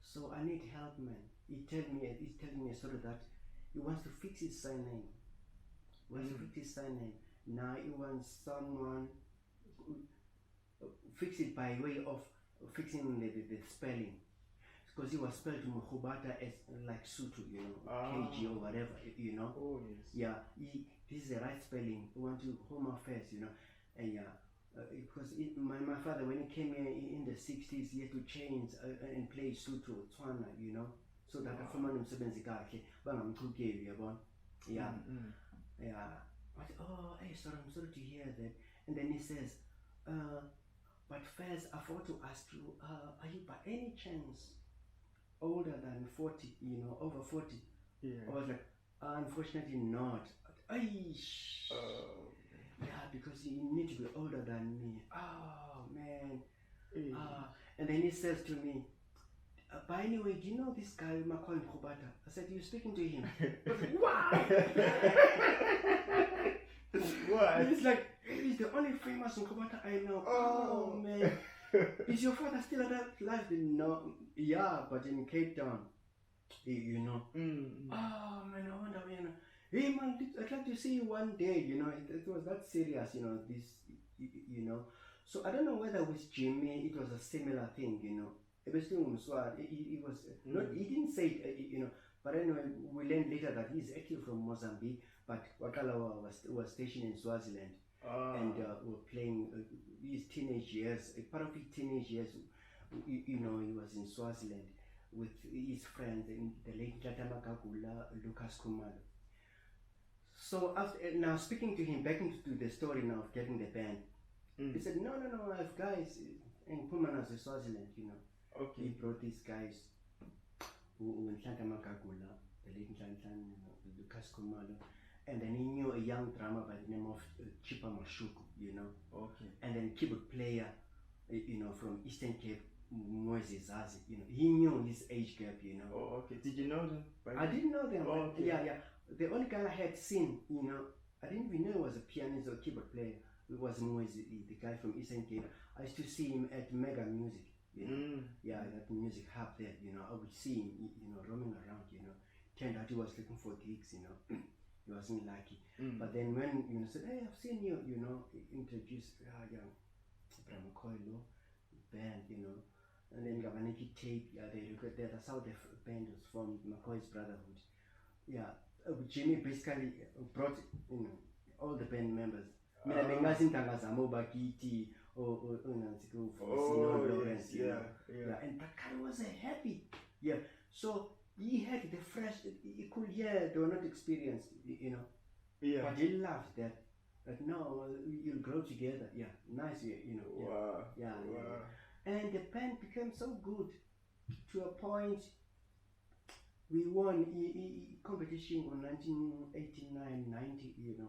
So I need help, man." He's telling me a story that he wants to fix his surname. Now he wants someone fix it by way of fixing the spelling, because he was spelled Mrubata as like Sutu, KG or whatever, Oh yes. Yeah, this is the right spelling. We want to home affairs, and because my father, when he came here in the 60s, he had to change and play Sutu, Tswana, so that I found umsebenzi kahle bangamchukeli, yabona. Yeah. Yeah. But hey, sorry, I'm sorry to hear that. And then he says, but first I forgot to ask you, are you by any chance older than 40, over 40? Yeah. I was like, unfortunately not. Yeah, because you need to be older than me. Oh man. And then he says to me, by any way, do you know this guy McCoy Mrubata? I said, "You speaking to him?" Wow! What? He's like, he's the only famous Mrubata I know. Oh man. Is your father still alive? No. Yeah, but in Cape Town. Oh man, I wonder, hey man, I'd like to see you one day, it was that serious, this, So I don't know whether with Jimmy it was a similar thing, He was not, he didn't say it, but anyway, we learned later that he's actually from Mozambique, but Wakala was stationed in Swaziland, and were playing his teenage years, part of his teenage years, he was in Swaziland with his friends, the late Jatama Kakula, Lucas Kumalo. So now speaking to him, back into the story now of getting the band, he said, no, I have guys in Pumanas, Swaziland, Okay. He brought these guys who Nhlanta Makagula, the late Nhlanta, Lucas Kumalo, and then he knew a young drummer by the name of Chipa Mashuku, Okay. and then keyboard player, from Eastern Cape, Moise Zazi, he knew his age gap, Oh, okay. Did you know them? I didn't know them. Oh, okay. Yeah. The only guy I had seen, I didn't even know he was a pianist or keyboard player. It was Moise, the guy from Eastern Cape. I used to see him at Mega Music, Yeah, that music hub there, I would see him, roaming around, Turned out he was looking for gigs, He wasn't lucky. But then when, said, hey, I've seen you, introduced, McCoy band, and then Gavaniki tape, the South band was from McCoy's Brotherhood. Yeah, Jimmy basically brought, all the band members. Mina bengazinhlanga zamobakiti or Lawrence, yeah. And that guy was happy. Yeah, so he had the fresh, he could hear they were not experienced, Yeah. but he loved that. But no, you'll grow together. Yeah, nice, Wow. Yeah. Wow. And the band became so good to a point we won competition in 1989-90,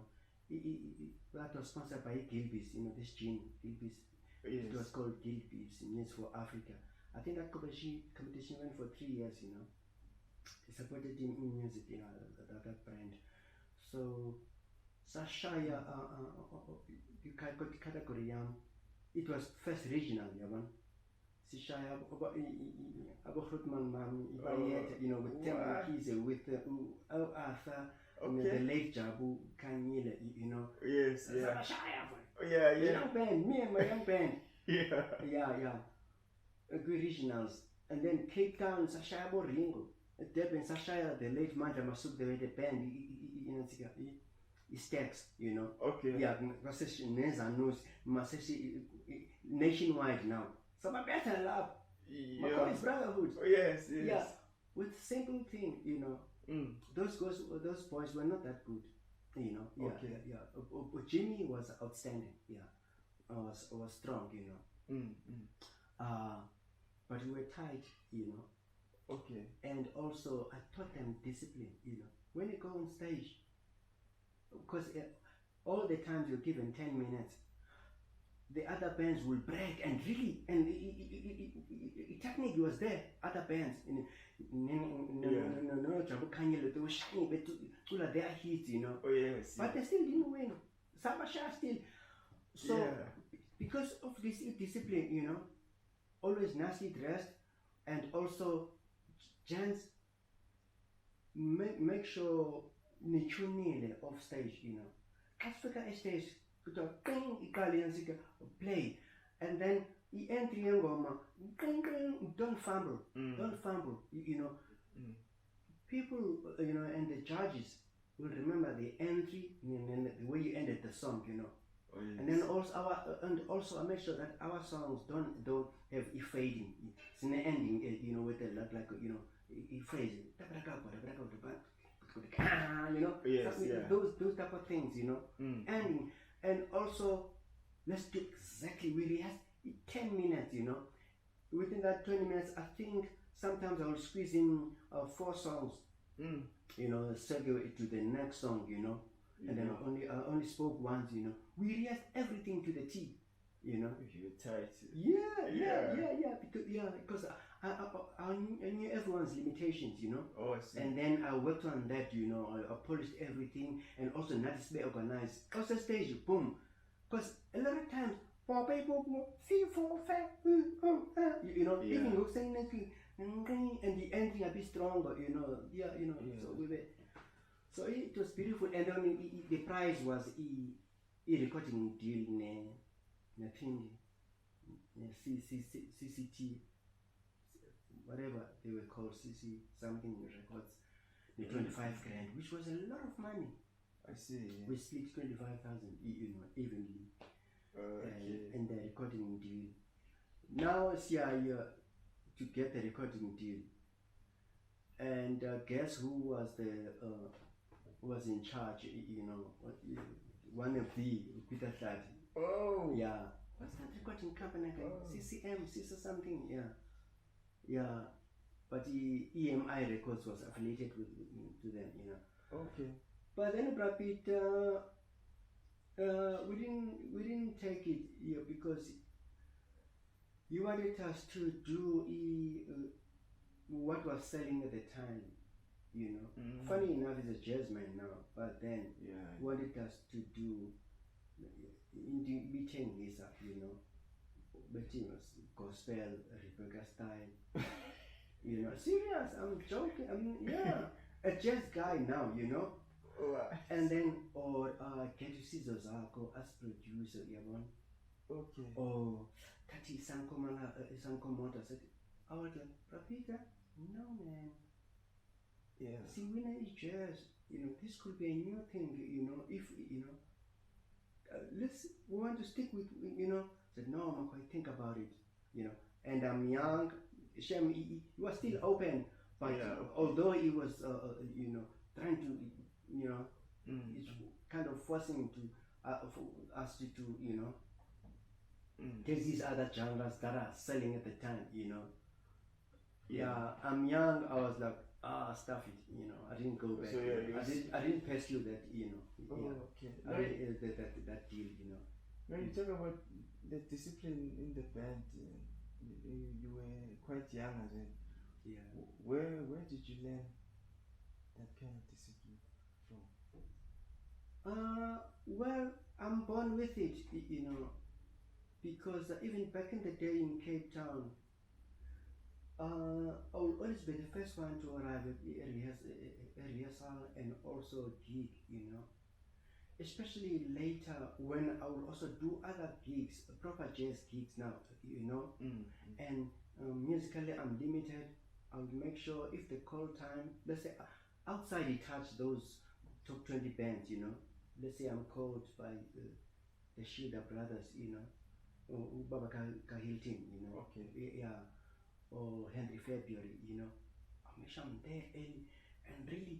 that was sponsored by Gilbey's, this gin, Gilbey's. Yes. It was called Gilbey's, News for Africa. I think that competition went for 3 years, They supported him in music, that brand. So, Sashaya, you got the category, it was first regional, Sishaya, Abohrutman Mam, with Temaki, with Arthur, the late Jabu Kanyile, Yes, yeah. Sashaya, Yeah. young band, me and my young band. Yeah. Good regionals. And then Cape Town, Sashaya Boringo. Durban, Sashaya, the late Manja Masuk, the band, he stacks, Okay. Yeah, Neza knows, nationwide now. So my better love. McCoy's Brotherhood. Oh, yes. Yeah, with simple thing, Those boys were not that good, Okay. But Jimmy was outstanding, was strong, But we were tight, Okay. And also I taught them discipline, when you go on stage, because all the times you're given 10 minutes, the other bands will break and really, and technique was there. Other bands, they were shining, but their hits, you know. Oh yes. But they still didn't win. Sabasha still. So because of this discipline, you know, always nicely dressed, and also gents make sure nichunile off stage, you know. Africa stage, play, and then the entry don't fumble, you know. People, you know, and the judges will remember the entry and the way you ended the song, you know. Oh, yes. And then also I make sure that our songs don't have a fading. It's an ending, you know, with the like you know, a phrase, you know, yes, those type of things, you know. Ending, and also let's do exactly really has 10 minutes, you know. Within that 20 minutes, I think sometimes I will squeeze in 4 songs, you know, segue to the next song, you know. And then I only spoke once, you know. We rehearsed everything to the T, you know. You were tight. Because I knew everyone's limitations, you know. Oh, I see. And then I worked on that, you know. I polished everything, and also not to be organized. Cause the stage, boom. Because a lot of times, 4 people, 3, 4, 5, you know, even go saying anything, and the ending a bit stronger, you know. So we were. So it was beautiful, and then the prize was a recording deal in nothing, CCT, whatever they were called, CC something records, the 25 grand, which was a lot of money. I see. We split 25,000, you know, evenly, and the recording deal. Now it's to get the recording deal, and guess who was was in charge, you know, one of the Peter Tlati. Oh. Yeah. What's that recording company? CCM, something, yeah. But the EMI Records was affiliated to them, you know. Okay. But then Brad Pitt, we didn't take it because he wanted us to do what was selling at the time. You know, funny enough, he's a jazzman now, but then wanted us to do meeting this up, you know, but it was gospel, Rebecca style, you know, serious, I'm joking, a jazz guy now, you know, and then, get to see Zozako as producer, okay, Tati Sankomota said, I was like, Rapita, no man. Yeah. See, when I jazz, you know, this could be a new thing, you know, if, you know, we want to stick with, you know. I said, no, I'm quite think about it, you know, and I'm young. Shem, he was still open, but although he was, you know, trying to, you know, it's kind of forcing to us to, you know, take these other genres that are selling at the time, you know. Yeah, I'm young. I was like, stuff it, you know. I didn't go back. So I didn't pursue that, you know. Okay. That deal, you know. When you talk about the discipline in the band, you were quite young then. Yeah. Where did you learn that kind of discipline from? Well, I'm born with it, you know, because even back in the day in Cape Town, I will always be the first one to arrive at a rehearsal and also gig, you know. Especially later when I will also do other gigs, proper jazz gigs now, you know. And musically I'm limited. I'll make sure if they call time, let's say outside it touch those top 20 bands, you know. Let's say I'm called by the Shida brothers, you know, or Baba Kahilton, you know. Okay. Yeah. Or Henry February, you know, I'll make sure I'm there and really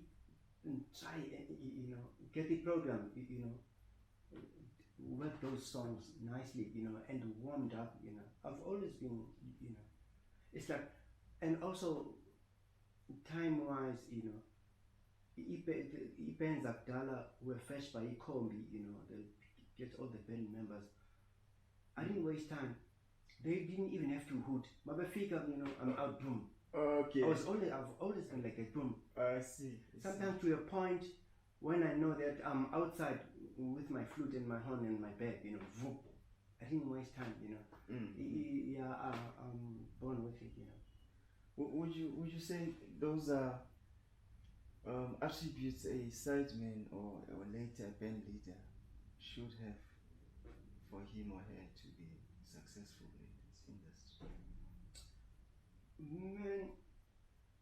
try, you know, get the program, you know, work those songs nicely, you know, and warmed up, you know. I've always been, you know, it's like, and also time-wise, you know, i-bands akudala were fetched by ikombi, you know, they get all the band members. I didn't waste time. They didn't even have to hoot. Mabefika, you know, I'm out broom. Okay. I've always been like a broom. I see. Sometimes to a point when I know that I'm outside with my flute and my horn and my bag, you know, whoop. I didn't waste time, you know. Yeah, I'm born with it, you know. Would you say those are attributes a sideman or later band leader should have for him or her to be successful in this industry? Man,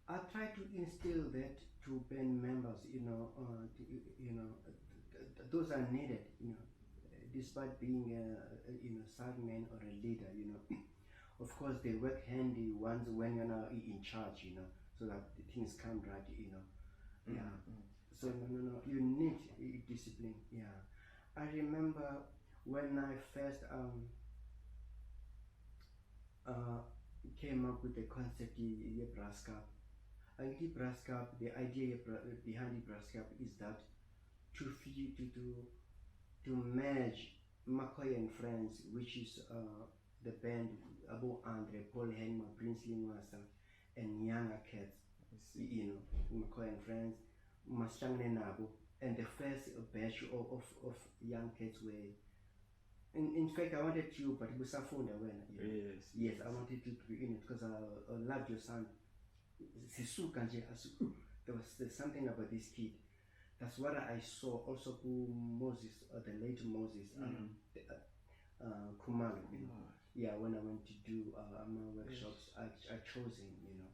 I try to instill that to band members, you know, those are needed, you know, despite being a sideman or a leader, you know. Of course, they work handy once when you're now in charge, you know, so that the things come right, you know. Yeah. So no, you need discipline. Yeah. I remember when I first came up with the concept of brass cup. And the brass cup, the idea behind the brass cup is that to merge McCoy and Friends, which is the band Abu Andre, Paul Henma, Prince Lingwasa, and younger cats, you know, McCoy and Friends, Mastang Nabo, and the first batch of young cats were. In fact, I wanted you, but it was a phone when. Yes, I wanted you to be in it because I loved your son. There's something about this kid. That's what I saw also Moses, the late Moses, Kumalo. You know? Yeah, when I went to do my workshops, I chose him, you know.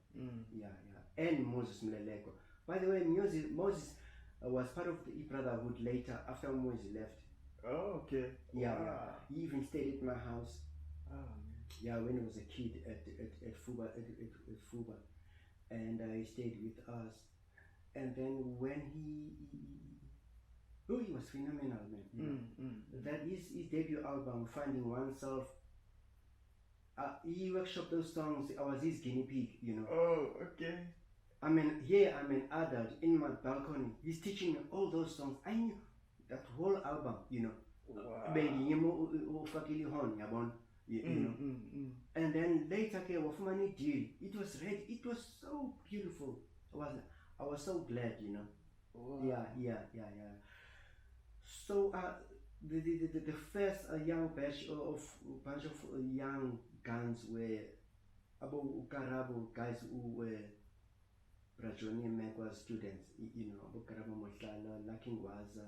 Yeah. And Moses Mleleko. By the way, Moses was part of the Brotherhood later after Moses left. Oh, okay. Yeah, wow. Yeah. He even stayed at my house. Oh, yeah, when he was a kid at Fuba, at Fuba, and he stayed with us. And then when he was phenomenal, man. You know? That is his debut album, Finding Oneself. He workshopped those songs. I was his guinea pig, you know. Oh, okay. I mean, here I'm an adult in my balcony. He's teaching me all those songs. I knew that whole album, you know. Wow. You know. And then later came Wafumani deal. It was ready. It was so beautiful. I was so glad, you know. Wow. Yeah. So the first young bunch of young guns were Abu Karabo guys who were Brajoni and Megwa students, you know, Abu Karabo Motlala, Laking Waza,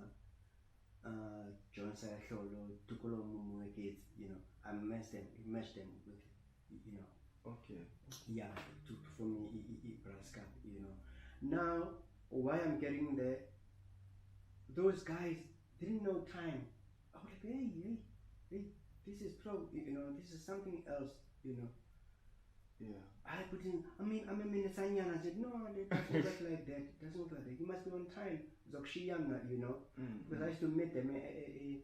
John Sayasholo, Tukolo Mumuekits, you know. I matched them with, you know. Okay. Yeah, for me, Braska, you know. Now, why I'm getting there, those guys didn't know time. I was like, hey, this is you know, this is something else, you know. Yeah. I put in, I'm a Minnesota, and I said, no, it doesn't work like that. It doesn't work like that. You must be on time. Zokshiyana, you know. Because I used to meet them a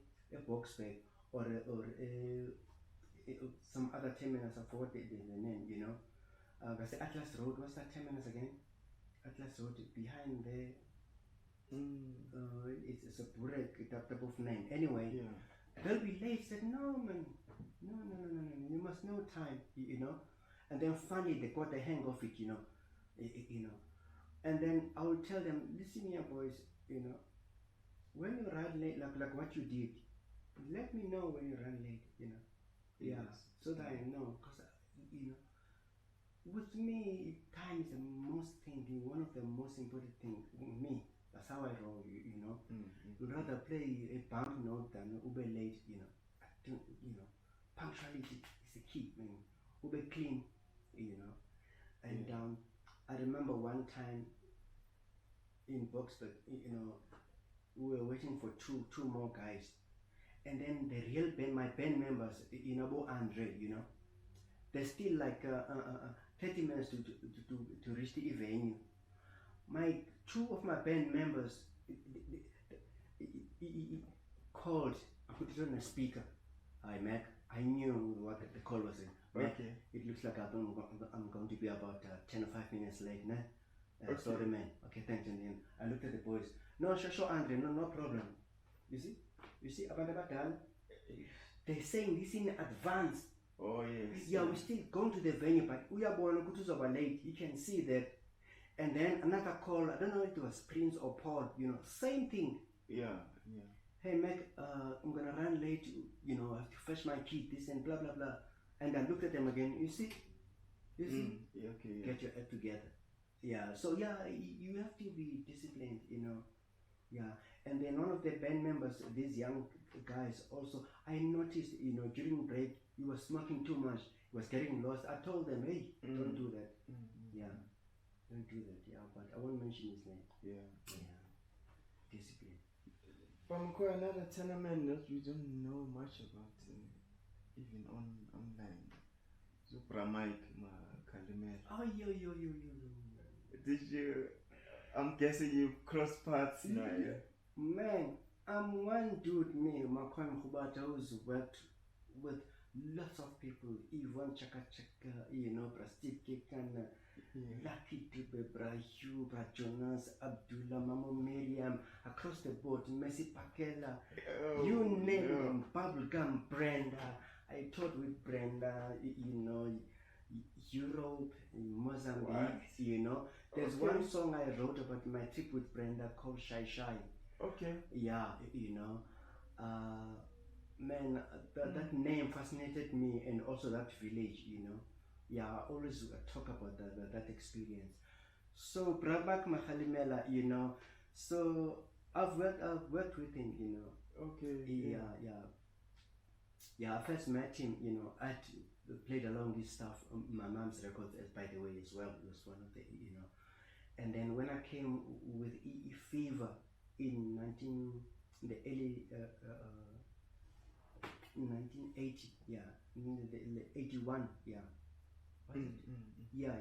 box bag or some other terminus. I forgot the name, you know. I said Atlas Road. What's that terminus again? Atlas Road behind there. It's a burek type of name. Anyway, they'll be late. Said no, man, no. You must know time, you know. And then finally they got the hang of it, you know, And then I will tell them, listen here, boys, you know, when you run late, like what you did, let me know when you run late, you know. Yes. So that I know, because you know, with me, time is the most thing, one of the most important things. Me, that's how I roll, you know. You'd rather play a bump note than ube late, you know. You know, punctuality is the key, man. Ube clean, you know. And I remember one time in Boxburg, you know, we were waiting for two more guys, and then the real band, my band members, you know, Andre, you know, they're still like 30 minutes to reach the venue. Two of my band members called. I put it on a speaker. Hi, Mac. I knew what the call was. Mac, it looks like I'm going to be about 10 or 5 minutes late, né? Sorry, man. Okay, thanks. And then I looked at the boys. No, sure, Andre. No problem. You see, they're saying this in advance. Oh yes. Yeah, we still going to the venue, but we are going to over late. You can see that. And then another call. I don't know if it was Prince or Paul. Same thing. Yeah. Hey, Mac, I'm gonna run late. I have to fetch my key. This and blah blah blah. And I looked at them again. You see. Yeah, okay. Yeah. Get your act together. Yeah. So yeah, you have to be disciplined. Yeah. And then one of the band members, these young guys, also I noticed. During break, he was smoking too much. He was getting lost. I told them, hey, don't do that. Yeah. Don't do that. Yeah. But I won't mention his name. Yeah. Discipline. But McCoy, another tournament that we don't know much about, even online. So Mike Kalimera. Oh, yo. Did you? I'm guessing you cross paths now. Yeah. Man, I'm one dude, me, McCoy Mrubata, who's worked with lots of people. Yvonne Chaka, Steve Kekan, Lucky Tribe, Hugh, Jonas, Abdullah, Mama Miriam, across the board, Messi Pakela, you name them, Bubblegum, Brenda. I taught with Brenda, Europe, Mozambique, There's one song I wrote about my trip with Brenda called Shy Shy. Okay. Yeah, man, that name fascinated me, and also that village, Yeah, I always talk about that experience. So Brabak Mahalimela, so I've worked with him, Okay. Yeah. I first met him, I played along his stuff, my mom's records, by the way, as well. It was one of the, And then when I came with EE Fever in the early 1980, yeah, in the 81, yeah. Yeah.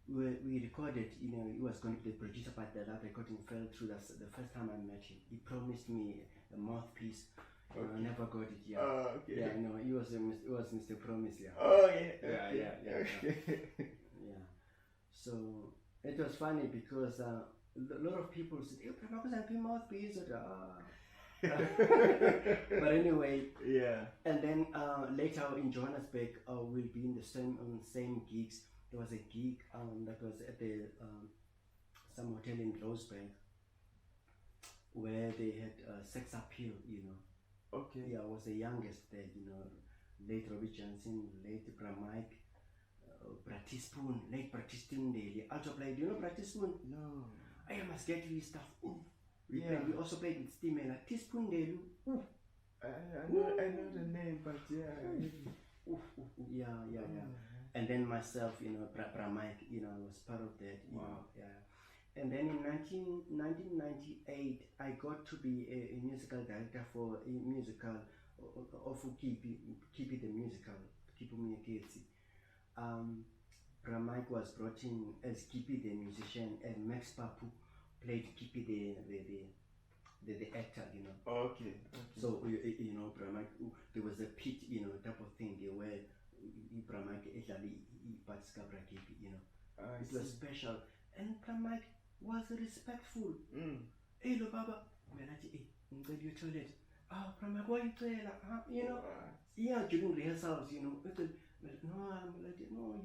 We recorded, he was going to be the producer, but that recording fell through. That's the first time I met him. He promised me a mouthpiece. I never got it. Yeah. Okay. Yeah, he was Mr. Promise. Yeah. Oh yeah. Yeah. So it was funny because a lot of people said, "You can be mouthpiece." But anyway. Yeah. And then later in Johannesburg, we'll be in the same gigs. There was a gig that was at the some hotel in Rosebank where they had sex appeal, Okay. Yeah, I was the youngest there, late Robbie Johnson, late Bramike, Bratispoon, late Bratispoon Daily. Also played, you know Bratispoon? No. I must get you stuff. We also played with Steamer, like Teaspoon Daily. I know the name, but yeah. Yeah. And then myself, Bramike, I was part of that. Yeah. And then in 1998, I got to be a musical director for a musical of Kipi the musical, Kipi Munyeketsi. Bramike was brought in as Kipi the musician, and Max Papu played Kipi the actor, Okay. So Bramike, there was a pit, type of thing where Bramike actually participated Kipi, It was special, and Bramike was respectful. Hey, lo baba, I'm going to your toilet. Bramike, why you toilet? Yeah, during rehearsals, no,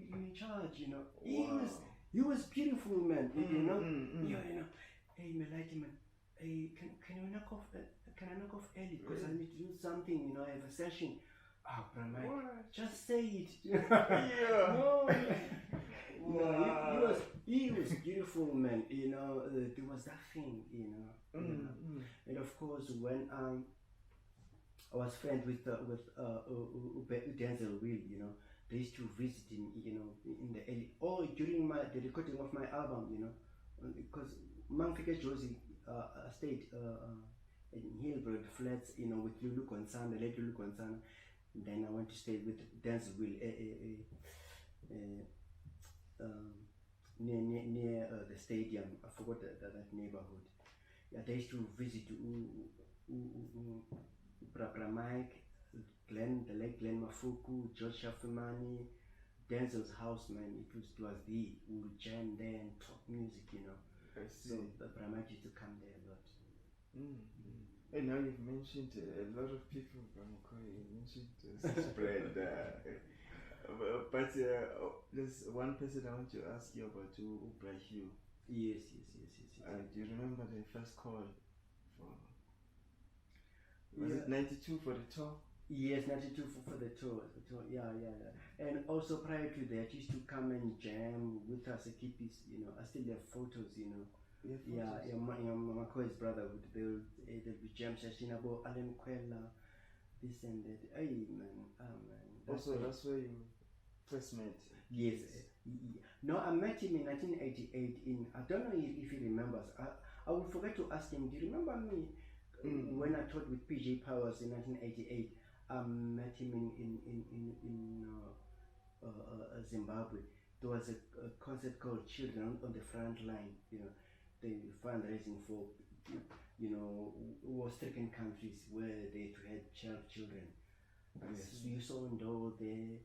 you're in charge, He was beautiful, man, Hey, Melody, man. Hey, can you knock off? Can I knock off early? Because I need to do something. I have a session. Bramike, just say it. Yeah. No, he was beautiful, man. There was that thing, And of course, when I was friends with Denzel Will, they used to visit him, in the early, during the recording of my album, because Mangfika Josie stayed in Hillbrook Flats, with Lulu Konsana, the late Lulu Konsana. Then I went to stay with Denzel Will near the stadium. I forgot that neighborhood. Yeah, they used to visit Bramike, the late Glenn Mafuku, George Shafimani, Denzel's house, man. It was we would jam there and talk music, you know. I see. So Brahma used to come there a lot. And now you've mentioned a lot of people, McCoy. You mentioned spread. But there's one person I want to ask you about, Ubrahim. Yes. Do you remember the first call for? Was it 92 for the tour? Yes, 92 for the tour. Yeah. And also prior to that, he used to come and jam with us at Kippies, you know. I still have photos, you know. McCoy's brother they'll be jam session about Alan Quella, this and that. Hey man, Also, that's where you first met. Yes. No, I met him in 1988 in, I don't know if he remembers. I would forget to ask him, do you remember me when I taught with PJ Powers in 1988? I met him in Zimbabwe. There was a concert called Children on the Front Line, you know, the fundraising for, you know, war-stricken countries where they had children. Yes. You saw Ndo there,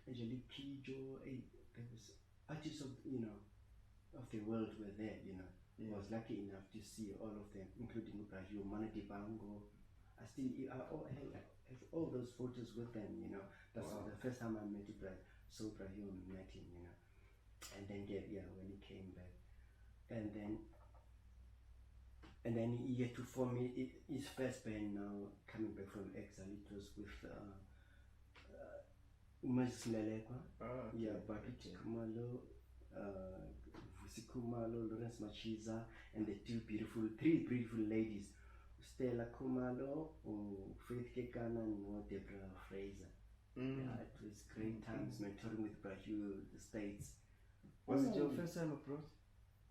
Angelique Pijo, there was artists of, you know, of the world were there, you know. I was lucky enough to see all of them, including Brazil, Manati Bango. I have all those photos with them, you know. That's the first time I met Brazil, so Brazil met him, you know. And then when he came back, and then he had to form his first band now, coming back from exile. It was with Umas Lelekwa, Bakiti Kumalo, Vusikumalo, Lawrence Machiza, and the three beautiful ladies, Stella Kumalo, Faith Kekana, and Deborah Fraser. Yeah, it was great times mentoring with Brazil, the States. Was it your first time abroad?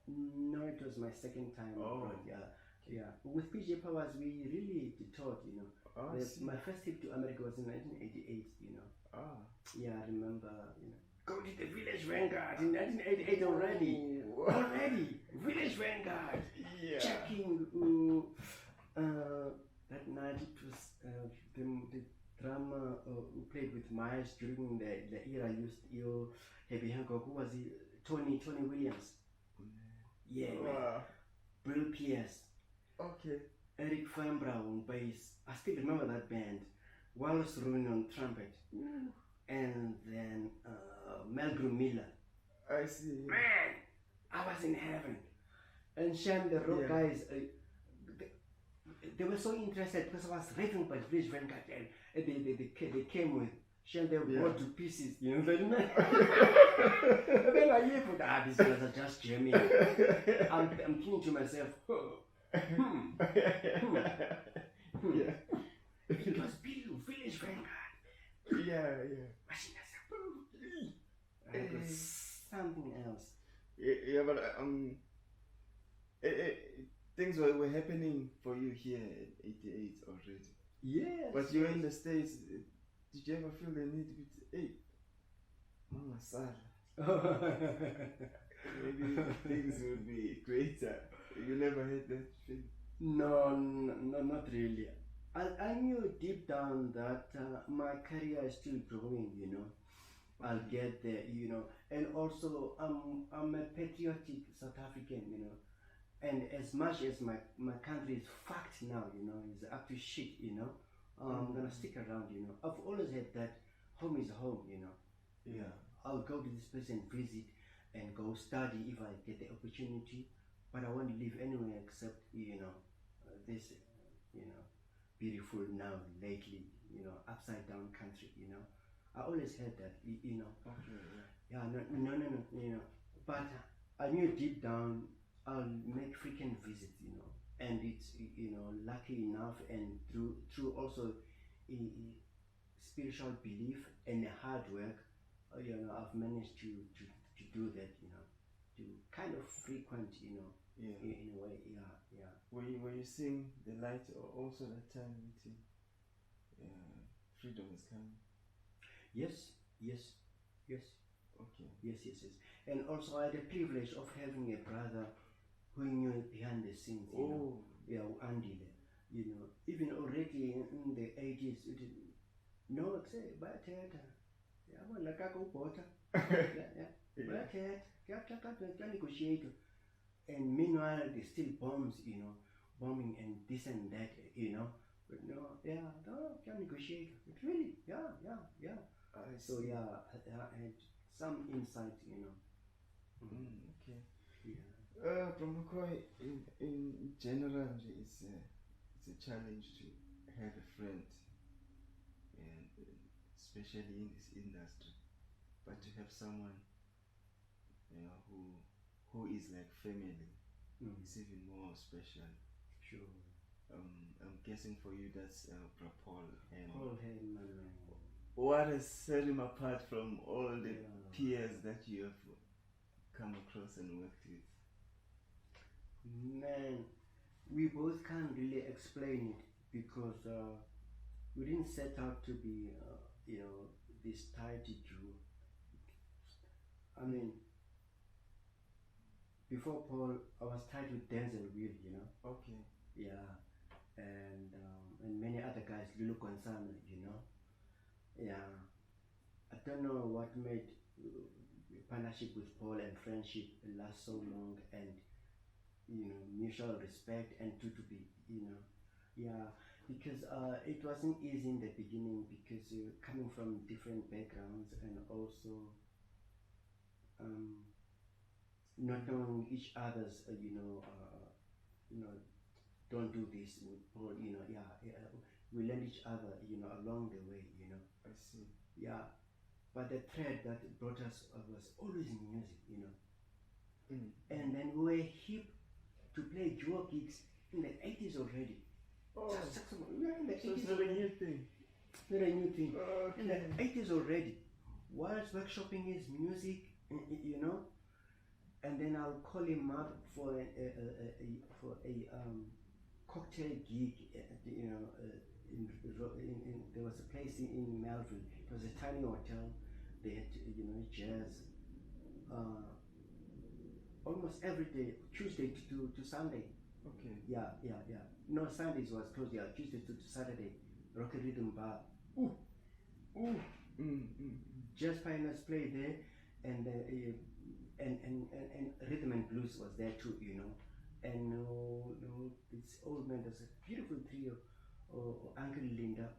No, it was my second time abroad. Yeah. With PJ Powers, we really taught, you know. My first trip to America was in 1988, you know. Yeah, I remember, you know. Go to the Village Vanguard in 1988 already. Village Vanguard. Yeah. Checking. That night it was the drummer who played with Myers during the era used Heavy Hancock. Who was he? Tony Williams. Yeah. Wow. Bill Pierce. Okay. Eric Fambra on bass. I still remember that band. Wallace Rooney on trumpet. And then Melgrew Miller. I see. Man, I was in heaven. And Shem, the rock guys, they were so interested because I was written by Village Vanguard, and they came with Shem, they brought to pieces, you know. And then I thought, these guys are just jamming. I'm thinking to myself, Yeah. It was beautiful, Village Vanguard. Yeah. It was something else. Yeah, but things were happening for you here at 88 already. Yes. But you're in the States. Did you ever feel the need to hey, Mama Sarah? Maybe things would be greater. You never had that feeling? No, not really. I knew deep down that my career is still growing, you know. I'll get there, you know. And also, I'm a patriotic South African, you know. And as much as my country is fucked now, you know, it's up to shit, you know, I'm gonna stick around, you know. I've always had that home is home, you know. Yeah. I'll go to this place and visit and go study if I get the opportunity. But I won't live anywhere except, you know, this, you know, beautiful now, lately, you know, upside down country, you know. I always had that, you know. Okay, yeah. No, you know. But I knew deep down I'll make frequent visits, you know. And it's, you know, lucky enough and through also spiritual belief and hard work, you know, I've managed to do that, you know, to kind of frequent, you know, in a way, yeah. Were you seeing the light also that time meeting? Freedom is coming. Yes. Okay. Yes. And also I had the privilege of having a brother who knew behind the scenes, you know. Yeah, Andile, you know. Even already in the 80s, No, say, bayathetha. Yabona kaka ubhota. Yeah. Bayathetha. Negotiate. And meanwhile, there's still bombs, bombing and this and that, But no, can negotiate. But really, yeah. So yeah, I had some insight, Okay. Yeah. From McCoy, in general, it's a challenge to have a friend, and especially in this industry. But to have someone, who is like family, it's even more special. Sure. I'm guessing for you that's Paul and Paul Heyman. what has set him apart from all the peers that you have come across and worked with? Man, we both can't really explain it because we didn't set out to be, this tidy Jew. I mean, before Paul, I was tied with Denzel Will, Okay. Yeah, and many other guys, Lulu Konsana, Yeah, I don't know what made partnership with Paul and friendship last so long, and mutual respect, and to be, yeah, because it wasn't easy in the beginning because coming from different backgrounds and also not knowing each other's, don't do this with Paul, we learn each other, along the way, I see. Yeah, but the thread that brought us was always music, And then we were hip to play duo gigs in the 80s already. Oh, We were in the so 80s it's not a new thing. Not a new thing. Okay. In the 80s already. Whilst workshopping his music, and then I'll call him up for a cocktail gig. There was a place in Melville. It was a tiny hotel. They had jazz. Almost every day, Tuesday to Sunday. Okay. Yeah. No, Sundays was closed. Yeah, Tuesday to Saturday. Rocky Rhythm Bar. Jazz pioneers played there, and rhythm and blues was there too, And this old man, there's a beautiful trio, Uncle Linda,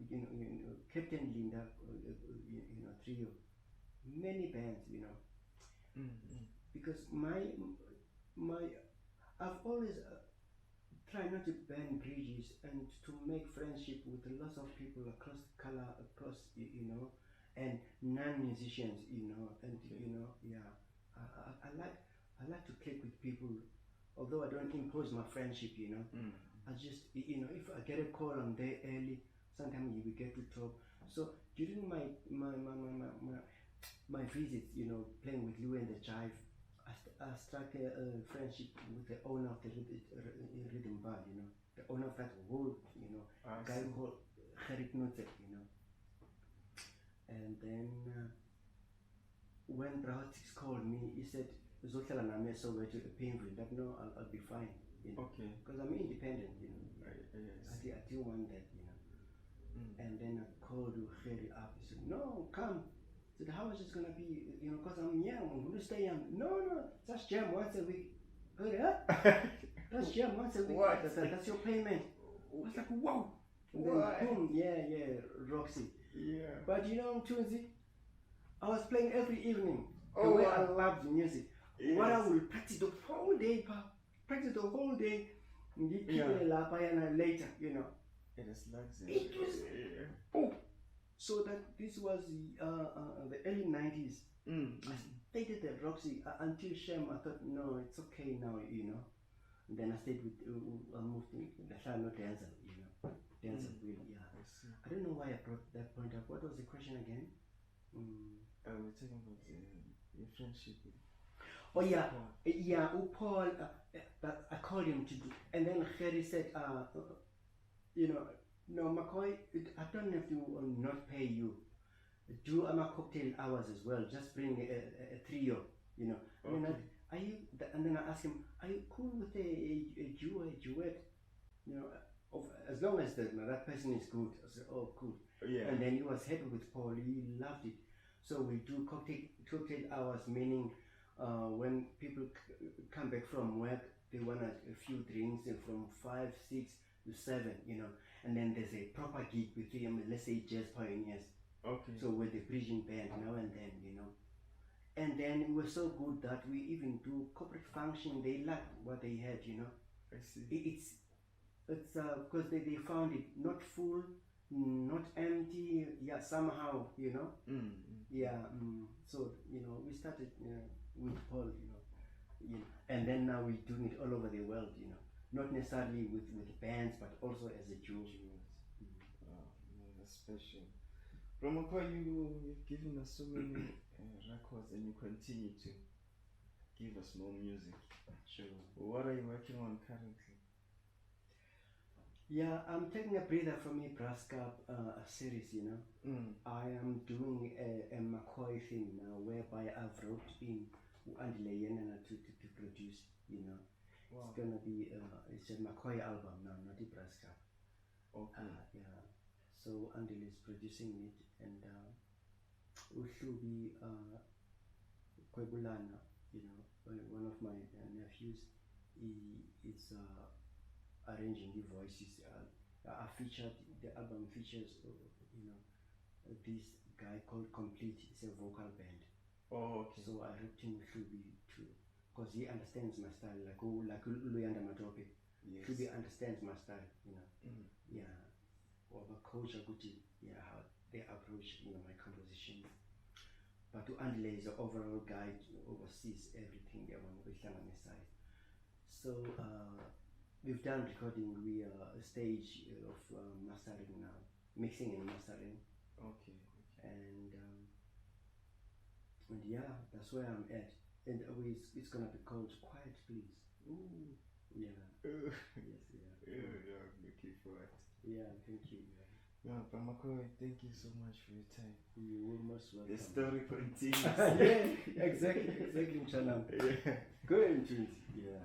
Captain Linda, trio, many bands, Because I've always tried not to burn bridges and to make friendship with lots of people across color, across, and non-musicians, and I like to click with people, although I don't impose my friendship, I just, if I get a call, I'm there early. Sometimes we get to talk. So during my visits, playing with Lou and the Jive, I struck a friendship with the owner of the rhythm bar, the owner of that whole, a guy called Gerrit Nutze, And then when Brautix called me, he said, "Zotlala nami Soweto painful." That no, I'll be fine. Okay. Because I'm independent, Yes. I didn't want that, And then I called Gerrit up. He said, "No, come." I said, "How is this gonna be? Because I'm young. I'm gonna stay young." No, just jam once a week. That's jam once a week. What? That's your payment. I was like, wow. And then boom, yeah, Roxy. Yeah. But Tuesday, I was playing every evening. The way I loved music. Yes. What I will practice the whole day, practice the whole day. Later, It is luxury. It was So that this was the early 90s. I stayed at Roxy until Shem. I thought, no, it's okay now, And then I stayed with, I moved to the Shano Dancer, Dancer Will, yeah. I don't know why I brought that point up. What was the question again? We're talking about your friendship with Oh yeah, Paul. I called him to do, and then Harry said, no, McCoy, I don't have to not pay you. Do my cocktail hours as well. Just bring a trio, Okay. Are you? And then I asked him, are you cool with a duet? as long as that person is good, I said, oh, good. Yeah. And then he was happy with Paul. He loved it. So we do cocktail hours, meaning when people come back from work, they want a few drinks from 5, 6 to 7, and then there's a proper gig with them, let's say Jazz Pioneers. Okay. So with the bridging band now and then, And then it was so good that we even do corporate function. They liked what they had, I see. It's because they found it not full, not empty, somehow, Yeah, so, we started with Paul, and then now we're doing it all over the world, not necessarily with bands, but also as a duo. That's special. From you've given us so many records, and you continue to give us more music. Sure. What are you working on currently? Yeah, I'm taking a breather from Nebraska series, I am doing a McCoy thing now, whereby I've wrote in Andile to produce, Wow. It's gonna be it's a McCoy album now, not Nebraska. Okay. Yeah. So Andile is producing it, and Ushubi Kwebulana, one of my nephews, he is arranging the voices. The album features, this guy called Complete. It's a vocal band. Oh, okay. So I wrote him Shubi too, because he understands my style, like Luyanda Matope. Yes. Shubi understands my style, Mm. Yeah. Or the coach, how they approach, my compositions. But to Andile is the overall guide, oversees everything on the side. So we've done recording. We are a stage of mastering now, mixing and mastering. Okay. And yeah, that's where I'm at. And it's gonna be called Quiet Please. Ooh. Yeah. Yes. Yeah. Yeah. I'm looking forward. Yeah. Thank you. Yeah, but McCoy, thank you so much for your time. You're most welcome. The story continues. Yeah, exactly, Chanam. Yeah. Go into it. Yeah.